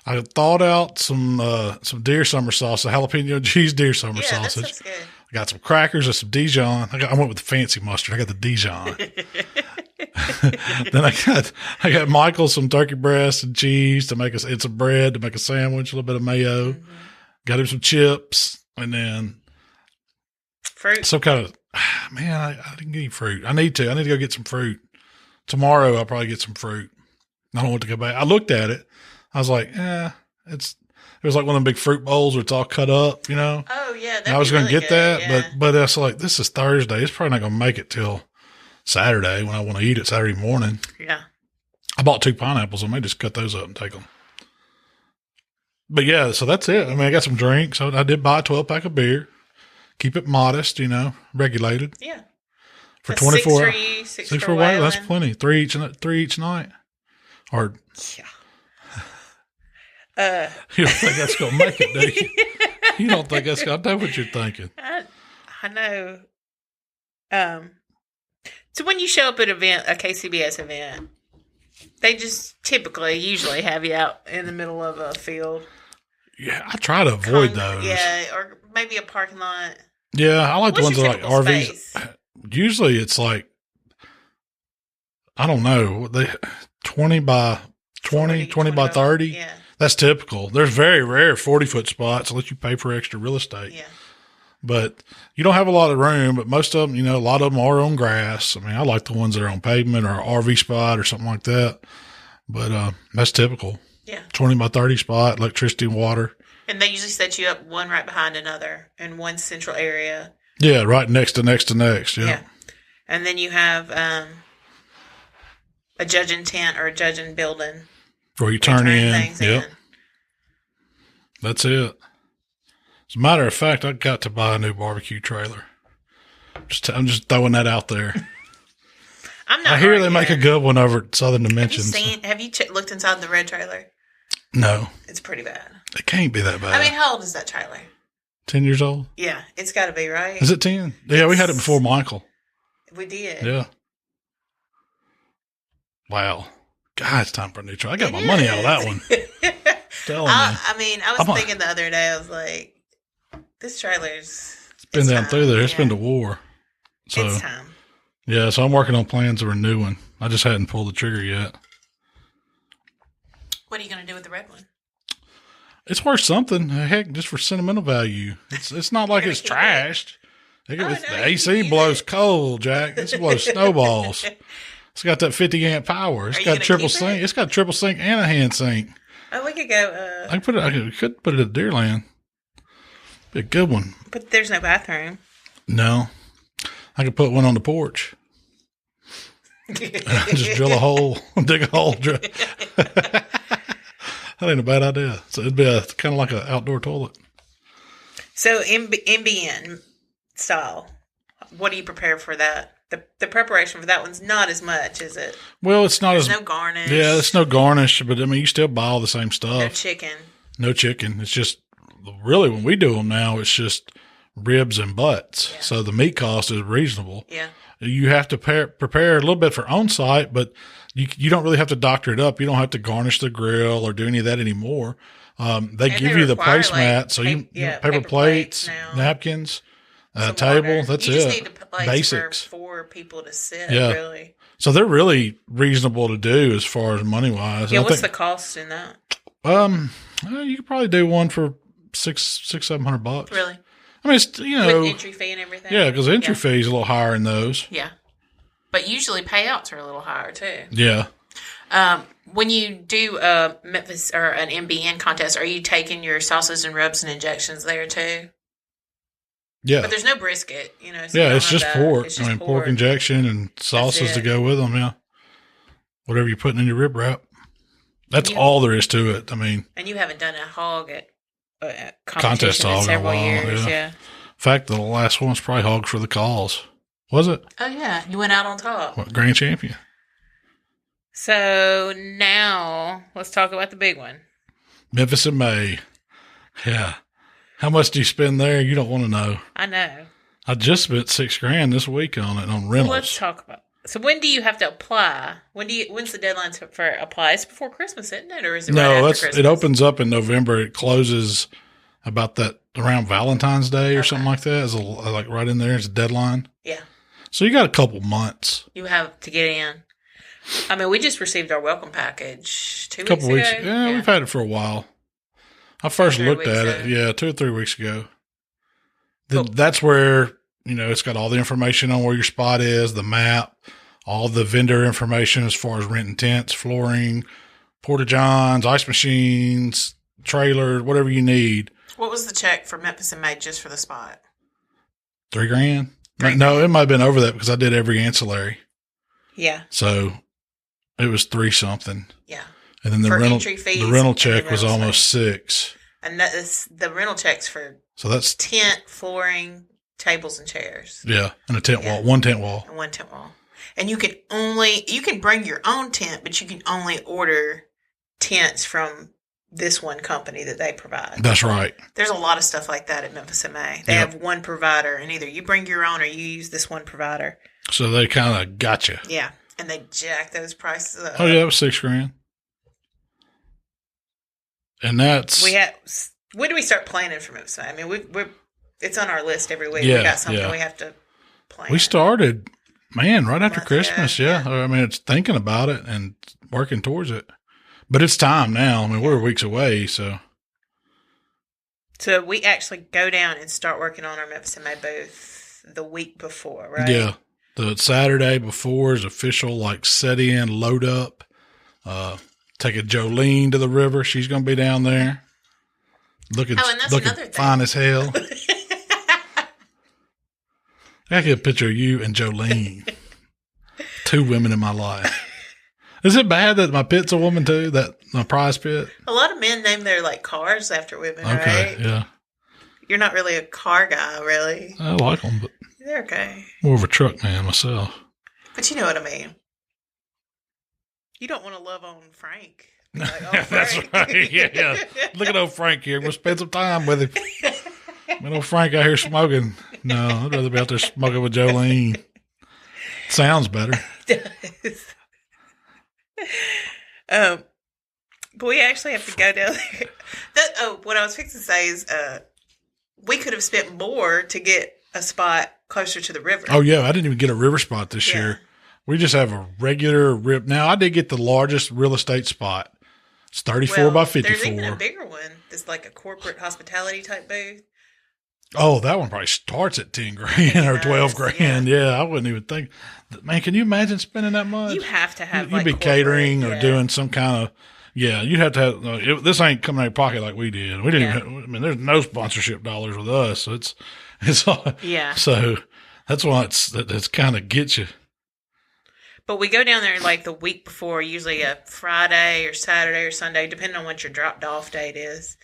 I thawed out some deer summer sausage, jalapeno cheese deer summer sausage. That's good. I got some crackers and some Dijon. I went with the fancy mustard. I got the Dijon. Then I got Michael some turkey breast and cheese and some bread to make a sandwich, a little bit of mayo. Mm-hmm. Got him some chips and then fruit. Some kind of I didn't get any fruit. I need to go get some fruit. Tomorrow I'll probably get some fruit. I don't want to go back. I looked at it. I was like, it was like one of them big fruit bowls where it's all cut up, you know? Oh, yeah. I was going to get that, but it's like, this is Thursday. It's probably not going to make it till Saturday when I want to eat it Saturday morning. Yeah. I bought 2 pineapples. I may just cut those up and take them. But yeah, so that's it. I mean, I got some drinks. I did buy a 12-pack of beer. Keep it modest, you know, regulated. Yeah. For 24 hours. 6 for Waylon. That's plenty. 3 each night. Or. Yeah. You don't think that's going to make it, do you? You don't think that's going to know what you're thinking. I know. So when you show up at a KCBS event, they just usually have you out in the middle of a field. Yeah, I try to avoid those. Yeah, or maybe a parking lot. Yeah, I like the ones that are like RVs. Space? Usually it's like, I don't know, 20 by 20 by 30. Yeah. That's typical. There's very rare 40-foot spots unless you pay for extra real estate. Yeah. But you don't have a lot of room, but most of them, you know, a lot of them are on grass. I mean, I like the ones that are on pavement or RV spot or something like that. But that's typical. Yeah. 20 by 30 spot, electricity and water. And they usually set you up one right behind another in one central area. Yeah, right next to next. Yeah. And then you have a judging tent or a judging building. Where you turn in. Yep. That's it. As a matter of fact, I got to buy a new barbecue trailer. I'm just throwing that out there. I hear they make a good one over at Southern Dimensions. Have you looked inside the red trailer? No. It's pretty bad. It can't be that bad. I mean, how old is that trailer? 10 years old? Yeah, it's got to be, right? Is it 10? Yeah, we had it before Michael. We did. Yeah. Wow. God, it's time for a new trailer. I got my money out of that one. I was thinking the other day, I was like, this trailer's... It's been down through there. It's been to war. So, it's time. Yeah, so I'm working on plans for a new one. I just hadn't pulled the trigger yet. What are you going to do with the red one? It's worth something. Heck, just for sentimental value. It's not like it's trashed. The AC blows cold, Jack. It blows snowballs. It's got that 50 amp power. It's got triple sink. It's got triple sink and a hand sink. Oh, we could go. I could put it at Deerland. Be a good one. But there's no bathroom. No, I could put one on the porch. Just drill a hole, dig a hole. That ain't a bad idea. So it'd be kind of like an outdoor toilet. So MBN style, what do you prepare for that? The preparation for that one's not as much, is it? Well, it's not There's no garnish. Yeah, it's no garnish, but I mean, you still buy all the same stuff. No chicken. It's just, really, when we do them now, it's just ribs and butts. Yeah. So the meat cost is reasonable. Yeah. You have to prepare a little bit for on-site, but you don't really have to doctor it up. You don't have to garnish the grill or do any of that anymore. They give you the placemat, so paper plates, napkins. Table, that's it. You just need a place Basics. for 4 people to sit, really. So they're really reasonable to do as far as money-wise. Yeah, what's the cost in that? You could probably do one for $600-700. Really? I mean, it's, with entry fee and everything? Yeah, because the entry fee is a little higher in those. Yeah. But usually payouts are a little higher, too. Yeah. When you do a Memphis or an MBN contest, are you taking your sauces and rubs and injections there, too? Yeah. But there's no brisket, So it's just pork. Pork injection and sauces to go with them, yeah. Whatever you're putting in your rib wrap. That's all there is to it. I mean. And you haven't done a hog at contest hog in several years, yeah. In fact, the last one was probably hog for the cause. Was it? Oh, yeah. You went out on top. Grand champion. So now let's talk about the big one. Memphis in May. Yeah. How much do you spend there? You don't want to know. I know. I just spent $6,000 this week on it on rentals. Well, let's talk about. So when do you have to apply? When's the deadline for apply? It's before Christmas, isn't it, or is it right after Christmas? It opens up in November. It closes about that around Valentine's Day or something like that. It's like right in there. It's a deadline. Yeah. So you got a couple months. You have to get in. I mean, we just received our welcome package 2 weeks ago. Couple weeks. Yeah, we've had it for a while. I first looked at it, 2 or 3 weeks ago. That's where, it's got all the information on where your spot is, the map, all the vendor information as far as renting tents, flooring, porta-johns, ice machines, trailer, whatever you need. What was the check for Memphis and May just for the spot? $3,000? No, it might have been over that because I did every ancillary. Yeah. So it was 3 something. Yeah. And then the rental check was almost $6,000. And the rental checks for tent, flooring, tables, and chairs. Yeah, and a tent wall, one tent wall. And one tent wall. And you can bring your own tent, but you can only order tents from this one company that they provide. That's right. There's a lot of stuff like that at Memphis and May. They have one provider, and either you bring your own or you use this one provider. So they kind of got you. Yeah, and they jack those prices up. Oh yeah, it was $6,000. And that's when do we start planning for Memphis? I mean, it's on our list every week. Yeah, we got something we have to plan. We started, right after Christmas. Yeah. I mean, it's thinking about it and working towards it, but it's time now. I mean, we're weeks away, so we actually go down and start working on our Memphis and May booth the week before, right? Yeah, the Saturday before is official, set in, load up. Taking Jolene to the river. She's going to be down there. Looking fine as hell. I get a picture of you and Jolene. 2 women in my life. Is it bad that my pit's a woman too? That my prize pit? A lot of men name their cars after women, okay, right? Yeah. You're not really a car guy, really. I like them, but they're okay. More of a truck man myself. But you know what I mean. You don't want to love on Frank. Frank. That's right. Yeah. Look at old Frank here. We'll spend some time with him. Man, old Frank out here smoking. No, I'd rather be out there smoking with Jolene. Sounds better. It does. But we actually have to go down there. What I was fixing to say is we could have spent more to get a spot closer to the river. Oh, yeah. I didn't even get a river spot this year. We just have a regular rip. Now, I did get the largest real estate spot. It's 34 by 54. There's even a bigger one. It's like a corporate hospitality type booth. Oh, that one probably starts at $10,000 or $12,000. Yeah, I wouldn't even think. Man, can you imagine spending that much? You have to have You'd be catering or doing some kind of. Yeah, you'd have to have. This ain't coming out of your pocket like we did. We didn't. Even, there's no sponsorship dollars with us. So it's all. Yeah. So that's why it's kind of gets you. But we go down there the week before, usually a Friday or Saturday or Sunday, depending on what your dropped off date is.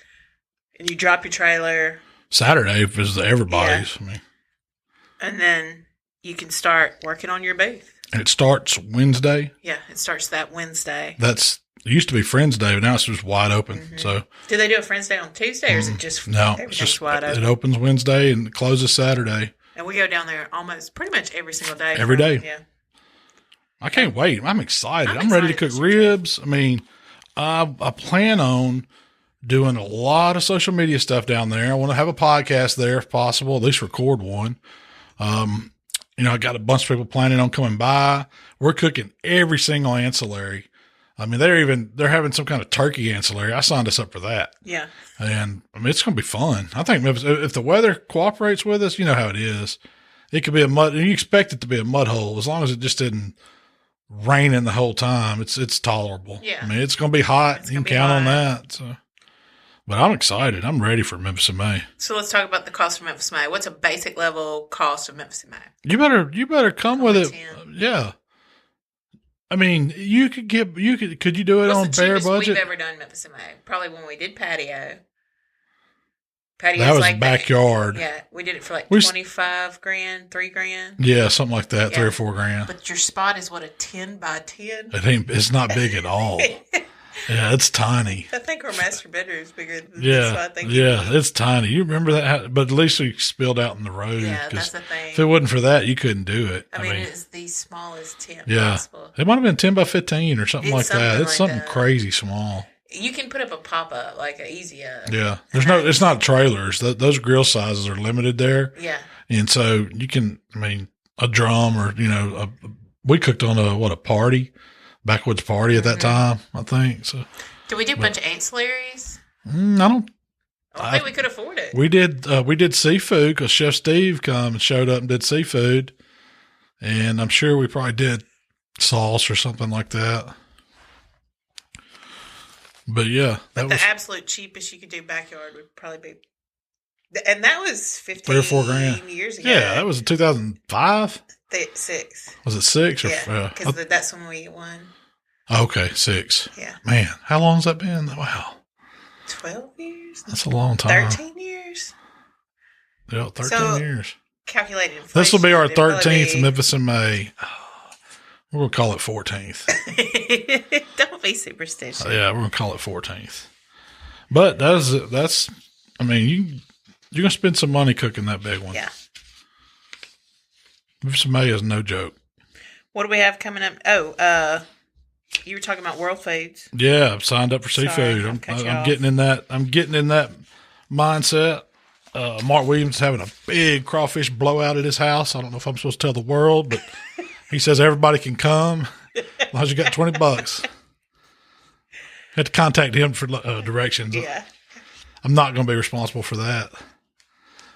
And you drop your trailer. Saturday is everybody's. Yeah. And then you can start working on your booth. And it starts Wednesday? Yeah, it starts that Wednesday. It used to be Friends Day, but now it's just wide open. Mm-hmm. So, do they do a Friends Day on Tuesday, or is it just it's just wide open? It opens Wednesday and closes Saturday. And we go down there pretty much every single day. Every day. Yeah. I can't wait. I'm excited. I'm ready to cook ribs. I mean, I plan on doing a lot of social media stuff down there. I want to have a podcast there if possible, at least record one. I got a bunch of people planning on coming by. We're cooking every single ancillary. I mean, they're having some kind of turkey ancillary. I signed us up for that. Yeah. And it's going to be fun. I think if the weather cooperates with us, you know how it is. It could be you expect it to be a mud hole as long as it just didn't raining the whole time. It's tolerable. Yeah. I mean, it's going to be hot. You can count on that. So, but I'm excited. I'm ready for Memphis in May. So let's talk about the cost of Memphis in May. What's a basic level cost of Memphis in May? You better come with it. Yeah. I mean, could you do it on bare budget? We've ever done Memphis in May. Probably when we did patio. That was backyard. Yeah, we did it for $25,000, $3,000. Yeah, something like that, $3,000 or $4,000. But your spot is a 10 by 10? It's not big at all. Yeah, it's tiny. I think our master bedroom is bigger than Yeah, this, so I think it's tiny. You remember that? But at least we spilled out in the road. Yeah, that's the thing. If it wasn't for that, you couldn't do it. I mean, it's the smallest tent yeah, possible. It might have been 10 by 15 or something like that. It's something crazy small. You can put up a pop-up, like an easy Yeah. It's not trailers. Those grill sizes are limited there. Yeah. And so you can, a drum or, we cooked on a party, backwoods party at that time, I think. So. Did we do a bunch of ancillaries? I think we could afford it. We did seafood because Chef Steve come and showed up and did seafood. And I'm sure we probably did sauce or something like that. But yeah, the absolute cheapest you could do backyard would probably be, and that was 15 $3 or $4 grand years ago. Yeah, that was in 2005. 6. Was it 6? Yeah, because that's when we won. Okay, 6. Yeah. Man, how long has that been? Wow. 12 years. That's a long time. 13 years. Yeah, 13 years. Calculated inflation. This will be our 13th Memphis in May. We're going to call it 14th. Don't be superstitious. Yeah, we're going to call it 14th. But you're going to spend some money cooking that big one. Yeah. Memphis in May is no joke. What do we have coming up? Oh, you were talking about World Foods. Yeah, I've signed up for seafood. I'm getting in that. I'm getting in that mindset. Mark Williams is having a big crawfish blowout at his house. I don't know if I'm supposed to tell the world, but he says everybody can come as long as you got $20. Had to contact him for directions. Yeah, I'm not going to be responsible for that,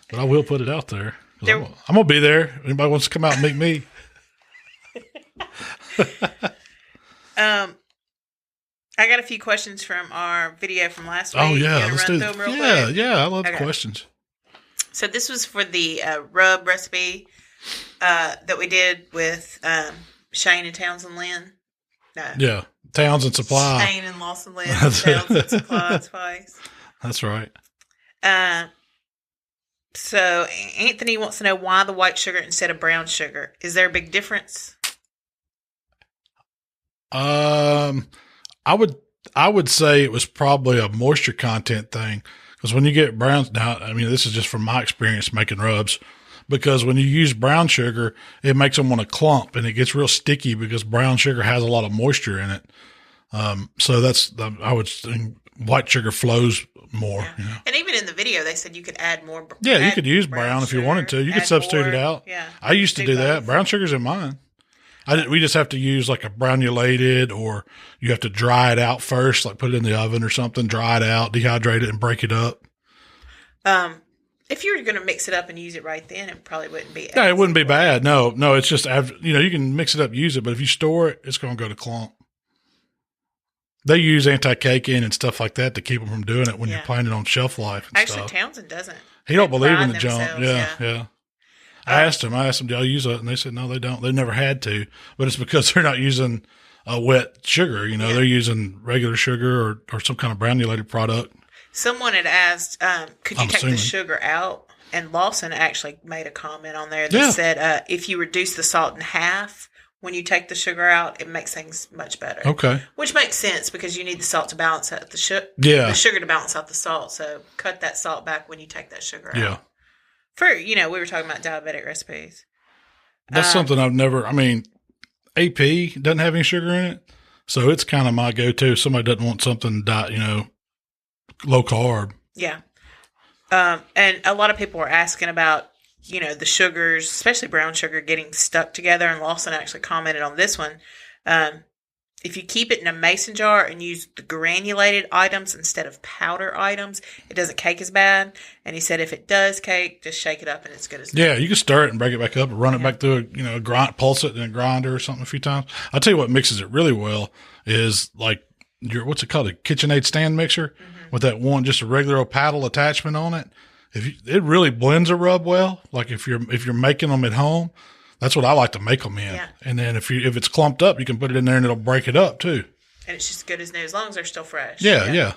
but I will put it out there. I'm going to be there. Anybody wants to come out and meet me? I got a few questions from our video from last week. Oh yeah, let's do them real quick? Yeah, I love the questions. So this was for the rub recipe that we did with Shane and Townsend Lynn. No. Yeah, Townsend Supply. Shane and Lawson Lynn. Townsend Supply and Spice. That's right. So Anthony wants to know why the white sugar instead of brown sugar. Is there a big difference? I would say it was probably a moisture content thing, because when you get brown, now, this is just from my experience making rubs, because when you use brown sugar, it makes them want to clump and it gets real sticky because brown sugar has a lot of moisture in it. So I would think white sugar flows more. Yeah. You know? And even in the video, they said you could add more. Yeah, you could use brown if you wanted to. You could substitute it out. Yeah, I used to do that. Brown sugar's in mine. We just have to use like a granulated, or you have to dry it out first, like put it in the oven or something, dry it out, dehydrate it, and break it up. If you were going to mix it up and use it right then, it probably wouldn't be. Yeah, it wouldn't be bad. No, it's just, you can mix it up, use it, but if you store it, it's going to go to clump. They use anti-caking and stuff like that to keep them from doing it when you're planning on shelf life and stuff. Actually, Townsend doesn't. He don't believe in the junk. Yeah. I asked them, do y'all use it? And they said, no, they don't. They never had to, but it's because they're not using wet sugar. They're using regular sugar or some kind of granulated product. Someone had asked, could you take the sugar out? And Lawson actually made a comment on there that said, if you reduce the salt in half when you take the sugar out, it makes things much better. Okay. Which makes sense because you need the salt to balance out the sugar to balance out the salt. So cut that salt back when you take that sugar out. Yeah. We were talking about diabetic recipes. That's something I've never, AP doesn't have any sugar in it. So it's kind of my go-to. If somebody doesn't want something, low carb. Yeah. And a lot of people were asking about, the sugars, especially brown sugar, getting stuck together. And Lawson actually commented on this one. If you keep it in a mason jar and use the granulated items instead of powder items, it doesn't cake as bad. And he said if it does cake, just shake it up and it's good as good. Yeah, you can stir it and break it back up and run it back through a grind, pulse it in a grinder or something a few times. I'll tell you what mixes it really well is like what's it called? A KitchenAid stand mixer with that one, just a regular old paddle attachment on it. It really blends a rub well. Like if you're making them at home, that's what I like to make them in. Yeah. And then if it's clumped up, you can put it in there and it'll break it up too. And it's just good as new, as long as they're still fresh. Yeah.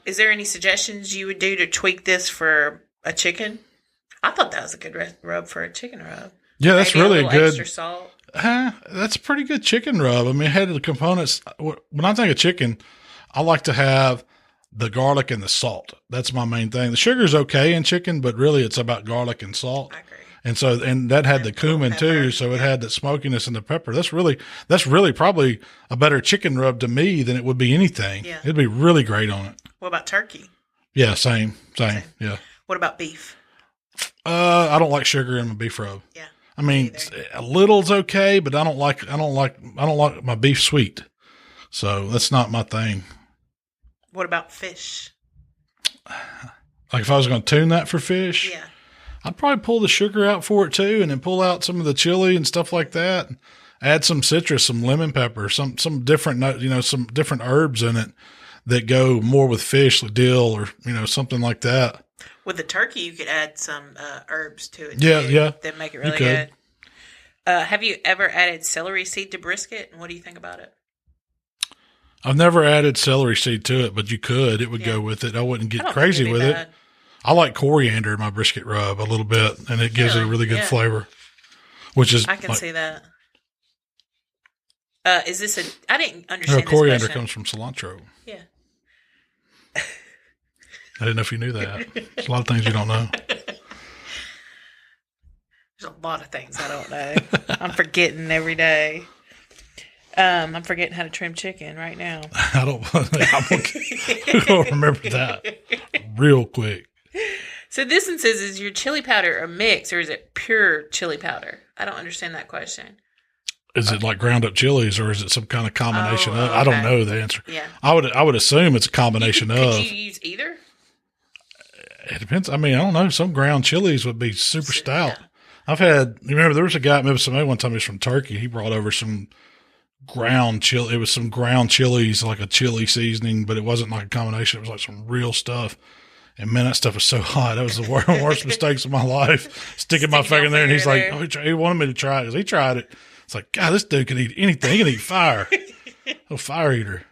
Is there any suggestions you would do to tweak this for a chicken? I thought that was a good rub for a chicken rub. Yeah, that's really a good. Extra salt. That's a pretty good chicken rub. I mean, it had the components. When I think of chicken, I like to have the garlic and the salt. That's my main thing. The sugar's okay in chicken, but really it's about garlic and salt. I agree. And that had the cumin too, so it had the smokiness and the pepper. That's really probably a better chicken rub to me than it would be anything. Yeah. It'd be really great on it. What about turkey? Yeah, same. Yeah. What about beef? I don't like sugar in my beef rub. Yeah. I mean, a little's okay, but I don't like my beef sweet. So that's not my thing. What about fish? Like if I was going to tune that for fish, yeah, I'd probably pull the sugar out for it too, and then pull out some of the chili and stuff like that. Add some citrus, some lemon pepper, some different, some different herbs in it that go more with fish, like dill or, something like that. With the turkey, you could add some herbs to it. Yeah. That make it really good. Have you ever added celery seed to brisket? And what do you think about it? I've never added celery seed to it, but you could. It would go with it. I wouldn't get crazy with it. I like coriander in my brisket rub a little bit, and it gives it a really good flavor. Which is I can see that. Is this I didn't understand this coriander question. comes from cilantro. Yeah. I didn't know if you knew that. There's a lot of things you don't know. There's a lot of things I don't know. I'm forgetting every day. I'm forgetting how to trim chicken right now. I'm going to remember that real quick. So this one says, is your chili powder a mix or is it pure chili powder? I don't understand that question. Is it like ground up chilies or is it some kind of combination of? I don't know the answer. Yeah. I would assume it's a combination of. Could you use either? It depends. I mean, I don't know. Some ground chilies would be super stout. Yeah. Remember there was a guy at Memphis one time, he was from Turkey. He brought over some ground chili. It was some ground chilies, like a chili seasoning, but it wasn't like a combination. It was like some real stuff. And man, that stuff was so hot. That was the worst mistakes of my life. Sticking my finger in there, and he's like, he wanted me to try it because he tried it. It's like, God, this dude can eat anything. He can eat fire. A fire eater.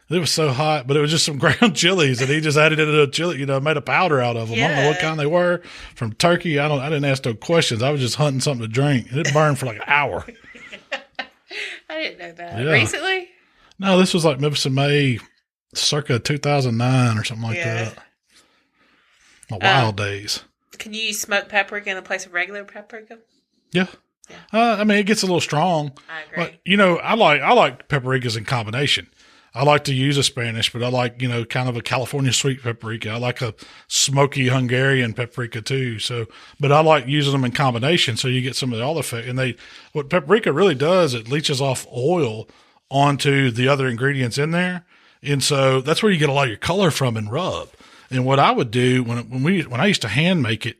It was so hot, but it was just some ground chilies, and he just added it to a chili, made a powder out of them. Yeah. I don't know what kind they were. From Turkey, I didn't ask no questions. I was just hunting something to drink, and it burned for like an hour. I didn't know that. Yeah. Recently? No, this was like Memphis May, circa 2009 or something like that. My wild days. Can you use smoked paprika in the place of regular paprika? Yeah. I mean, it gets a little strong. I agree. But, I like paprikas in combination. I like to use a Spanish, but I like, kind of a California sweet paprika. I like a smoky Hungarian paprika too. So, but I like using them in combination so you get some of the all effect. And what paprika really does, it leaches off oil onto the other ingredients in there. And so that's where you get a lot of your color from in rub. And what I would do when I used to hand make it,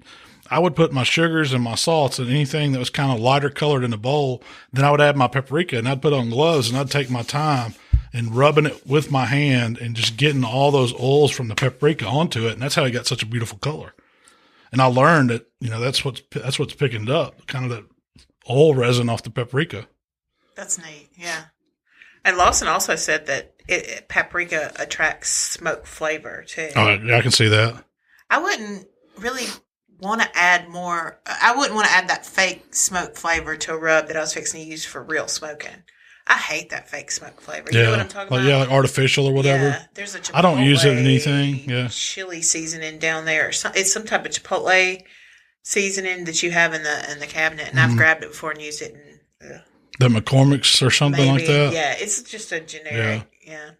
I would put my sugars and my salts and anything that was kind of lighter colored in a bowl. Then I would add my paprika and I'd put on gloves and I'd take my time and rubbing it with my hand and just getting all those oils from the paprika onto it. And that's how it got such a beautiful color. And I learned that, that's what's picking it up, kind of that oil resin off the paprika. That's neat. Yeah. And Lawson also said that paprika attracts smoke flavor too. Oh, yeah, I can see that. I wouldn't really want to add more. I wouldn't want to add that fake smoke flavor to a rub that I was fixing to use for real smoking. I hate that fake smoke flavor. You know what I'm talking about? Yeah, like artificial or whatever. Yeah, there's a Chipotle I don't use it in anything. Yeah, chili seasoning down there. It's some type of Chipotle seasoning that you have in the cabinet, and I've grabbed it before and used it. And, the McCormick's or something like that. Yeah, it's just a generic. Yeah.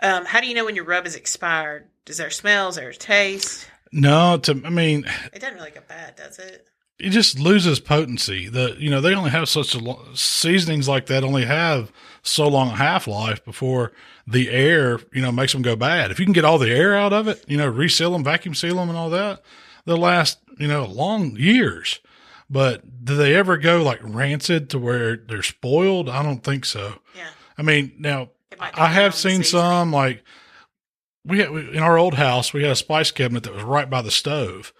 How do you know when your rub is expired? Does there smells or taste? No, it doesn't really get bad, does it? It just loses potency. They only have seasonings like that only have so long a half-life before the air, makes them go bad. If you can get all the air out of it, reseal them, vacuum seal them and all that, they'll last, long years. But do they ever go like rancid to where they're spoiled? I don't think so. Yeah. I mean, now I have seen some like in our old house, we had a spice cabinet that was right by the stove.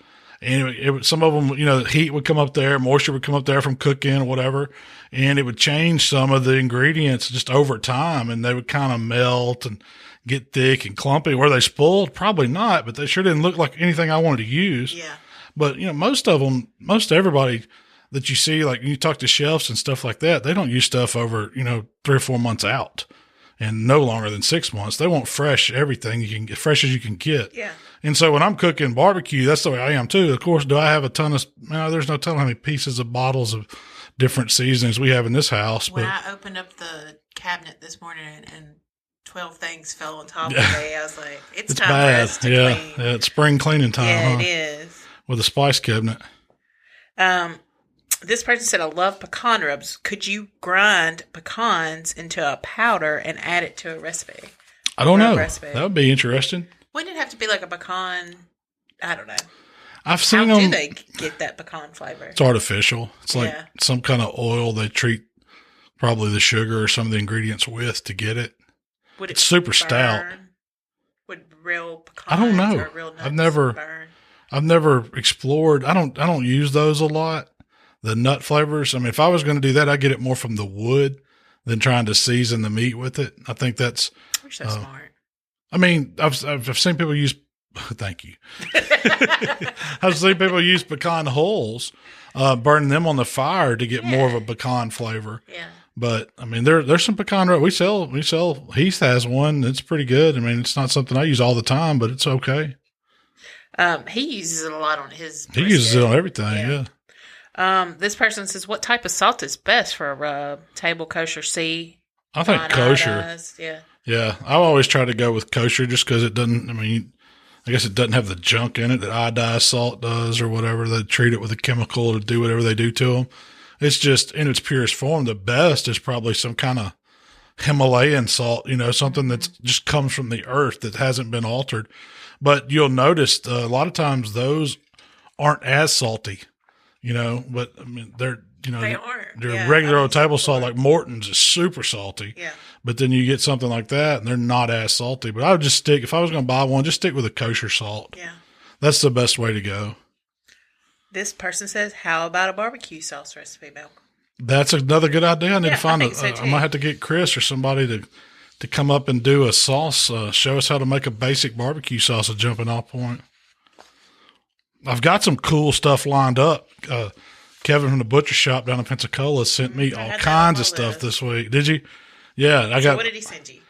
And some of them, heat would come up there, moisture would come up there from cooking or whatever, and it would change some of the ingredients just over time, and they would kind of melt and get thick and clumpy. Were they spoiled? Probably not, but they sure didn't look like anything I wanted to use. Yeah. But, most everybody, that you see, like you talk to chefs and stuff like that, they don't use stuff over, 3 or 4 months out and no longer than 6 months. They want fresh everything you can get, fresh as you can get. Yeah. And so when I'm cooking barbecue, that's the way I am too. Of course, do I have a ton of, there's no telling how many pieces of bottles of different seasonings we have in this house. When but I opened up the cabinet this morning and 12 things fell on top of me, I was like, it's time bad. for us to clean. Yeah, it's spring cleaning time. Yeah, it is. With a spice cabinet. This person said, I love pecan rubs. Could you grind pecans into a powder and add it to a recipe? I don't know. Recipe. That would be interesting. Wouldn't it have to be like a pecan? I don't know. I've seen How them. do they get that pecan flavor? It's artificial. It's like some kind of oil they treat probably the sugar or some of the ingredients with to get it. It's super stout. Would real pecans I don't know. or real nuts burn? I've never explored. I don't use those a lot. The nut flavors. I mean, if I was going to do that, I'd get it more from the wood than trying to season the meat with it. I think that's. You're so smart. I mean, I've seen people use. Thank you. I've seen people use pecan hulls, burn them on the fire to get more of a pecan flavor. Yeah. But I mean, there's some pecan rub we sell. Heath has one. It's pretty good. I mean, it's not something I use all the time, but it's okay. He uses it a lot on his. He uses it on everything. Yeah. This person says, what type of salt is best for a rub? Table, kosher, C? I think kosher. Iodized? Yeah. Yeah. I always try to go with kosher just because it doesn't, I guess it doesn't have the junk in it that iodized salt does or whatever. They treat it with a chemical to do whatever they do to them. It's just in its purest form. The best is probably some kind of Himalayan salt, something that just comes from the earth that hasn't been altered. But you'll notice a lot of times those aren't as salty. But I mean, they're regular old table salt like Morton's is super salty. Yeah. But then you get something like that and they're not as salty. But I would just if I was going to buy one, just stick with a kosher salt. Yeah. That's the best way to go. This person says, how about a barbecue sauce recipe, Malcolm? That's another good idea. I need to find I might have to get Chris or somebody to come up and do a sauce, show us how to make a basic barbecue sauce, a jumping off point. I've got some cool stuff lined up. Kevin from the butcher shop down in Pensacola sent me all kinds of stuff this week. Did you? Yeah, I got. What did he send you?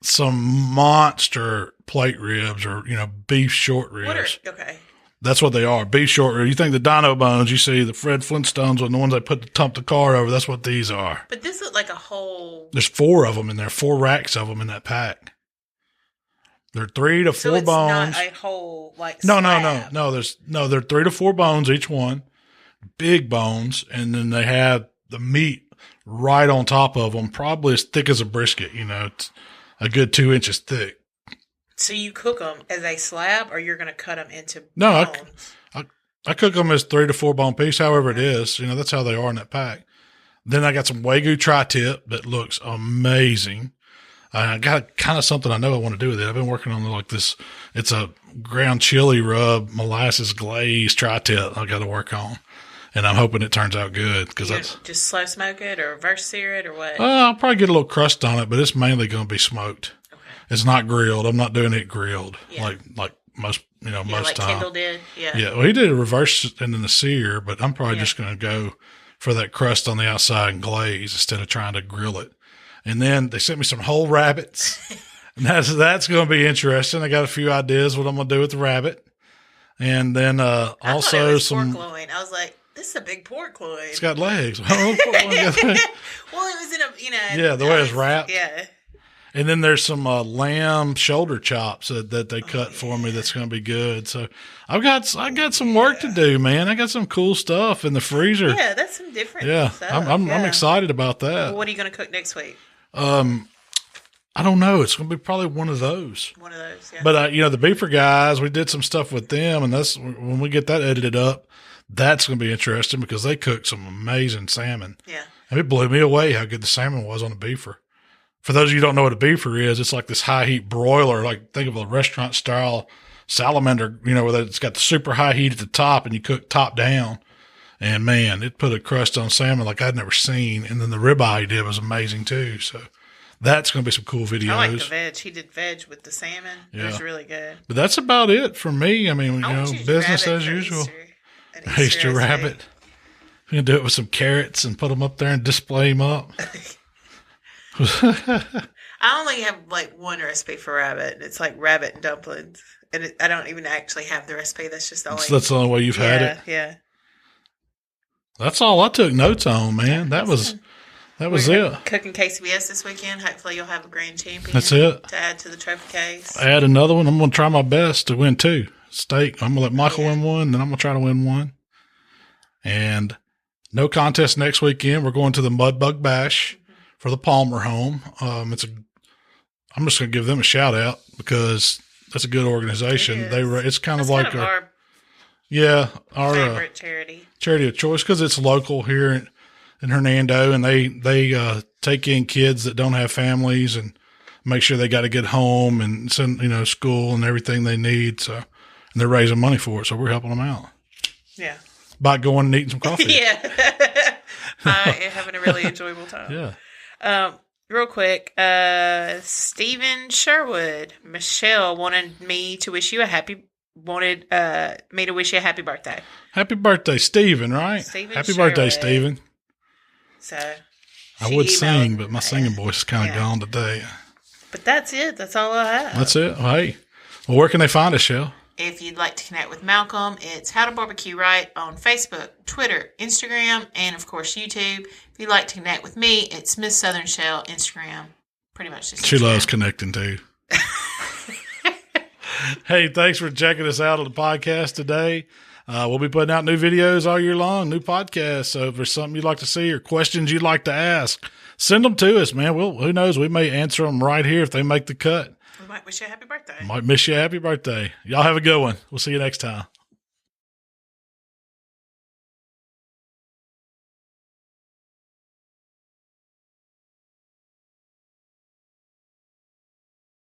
Some monster plate ribs or beef short ribs. Okay. That's what they are, beef short ribs. You think the dino bones you see, the Fred Flintstones are the ones they tump the car over. That's what these are. But this is like a whole. There's 4 of them in there, 4 racks of them in that pack. They're 3 to 4 bones. Not a whole No. They're 3 to 4 bones each one, big bones, and then they have the meat right on top of them, probably as thick as a brisket. It's a good 2 inches thick. So you cook them as a slab, or you're going to cut them into bones? I cook them as 3 to 4 bone piece, however it is. That's how they are in that pack. Then I got some Wagyu tri-tip that looks amazing. I got kind of something I know I want to do with it. I've been working on like this. It's a ground chili rub, molasses glaze tri-tip I got to work on. And I'm hoping it turns out good. Just slow smoke it or reverse sear it or what? I'll probably get a little crust on it, but it's mainly going to be smoked. Okay. It's not grilled. I'm not doing it grilled like most, most like time. Kendall did. Yeah. Yeah. Well, he did a reverse and then the sear, but I'm probably just going to go for that crust on the outside and glaze instead of trying to grill it. And then they sent me some whole rabbits. And that's going to be interesting. I got a few ideas what I'm going to do with the rabbit. And then also some pork loin. I was like, this is a big pork loin. It's got legs. Well, it was in a, yeah, the way it's wrapped. Yeah. And then there's some lamb shoulder chops that they cut for me. That's going to be good. So I got some work to do, man. I got some cool stuff in the freezer. Yeah, that's some different stuff. I'm excited about that. Well, what are you going to cook next week? I don't know. It's going to be probably one of those. One of those, yeah. But, the Beefer guys, we did some stuff with them, and that's when we get that edited up, that's going to be interesting because they cook some amazing salmon. Yeah. And it blew me away how good the salmon was on a Beefer. For those of you who don't know what a Beefer is, it's like this high heat broiler, like think of a restaurant style salamander, where it's got the super high heat at the top and you cook top down. And man, it put a crust on salmon like I'd never seen. And then the ribeye he did was amazing too. So that's going to be some cool videos. I like the veg. He did veg with the salmon. Yeah. It was really good. But that's about it for me. I mean, business as usual. Easter rabbit. We can do it with some carrots and put them up there and display them up. I only have like one recipe for rabbit. It's like rabbit and dumplings. And I don't even actually have the recipe. That's just the only. So that's the only way you've had it? Yeah. That's all I took notes on, man. That was it. Cooking KCBS this weekend. Hopefully you'll have a grand champion. That's it. To add to the trophy case. I add another one. I'm going to try my best to win 2. Steak. I'm going to let Michael win 1, then I'm going to try to win 1. And no contest next weekend. We're going to the Mudbug Bash for the Palmer home. I'm just going to give them a shout out because that's a good organization. It's kind of like our favorite charity of choice because it's local here in Hernando, and they take in kids that don't have families and make sure they got a good home and send school and everything they need. So, and they're raising money for it, so we're helping them out. Yeah, by going and eating some coffee. Yeah, having a really enjoyable time. Yeah. Real quick, Stephen Sherwood, Michelle wanted me to wish you a happy birthday. Happy birthday, Stephen, right? Happy birthday, Stephen. So I would sing, but my singing voice is kind of gone today. But that's it. That's all I have. That's it. Well, hey, where can they find us, Shell? If you'd like to connect with Malcolm, it's HowToBBQRight on Facebook, Twitter, Instagram, and of course YouTube. If you'd like to connect with me, it's Miss Southern Shell, Instagram. Pretty much just She loves connecting too. Hey, thanks for checking us out on the podcast today. We'll be putting out new videos all year long, new podcasts. So if there's something you'd like to see or questions you'd like to ask, send them to us, man. Who knows? We may answer them right here if they make the cut. We might wish you a happy birthday. Might miss you a happy birthday. Y'all have a good one. We'll see you next time.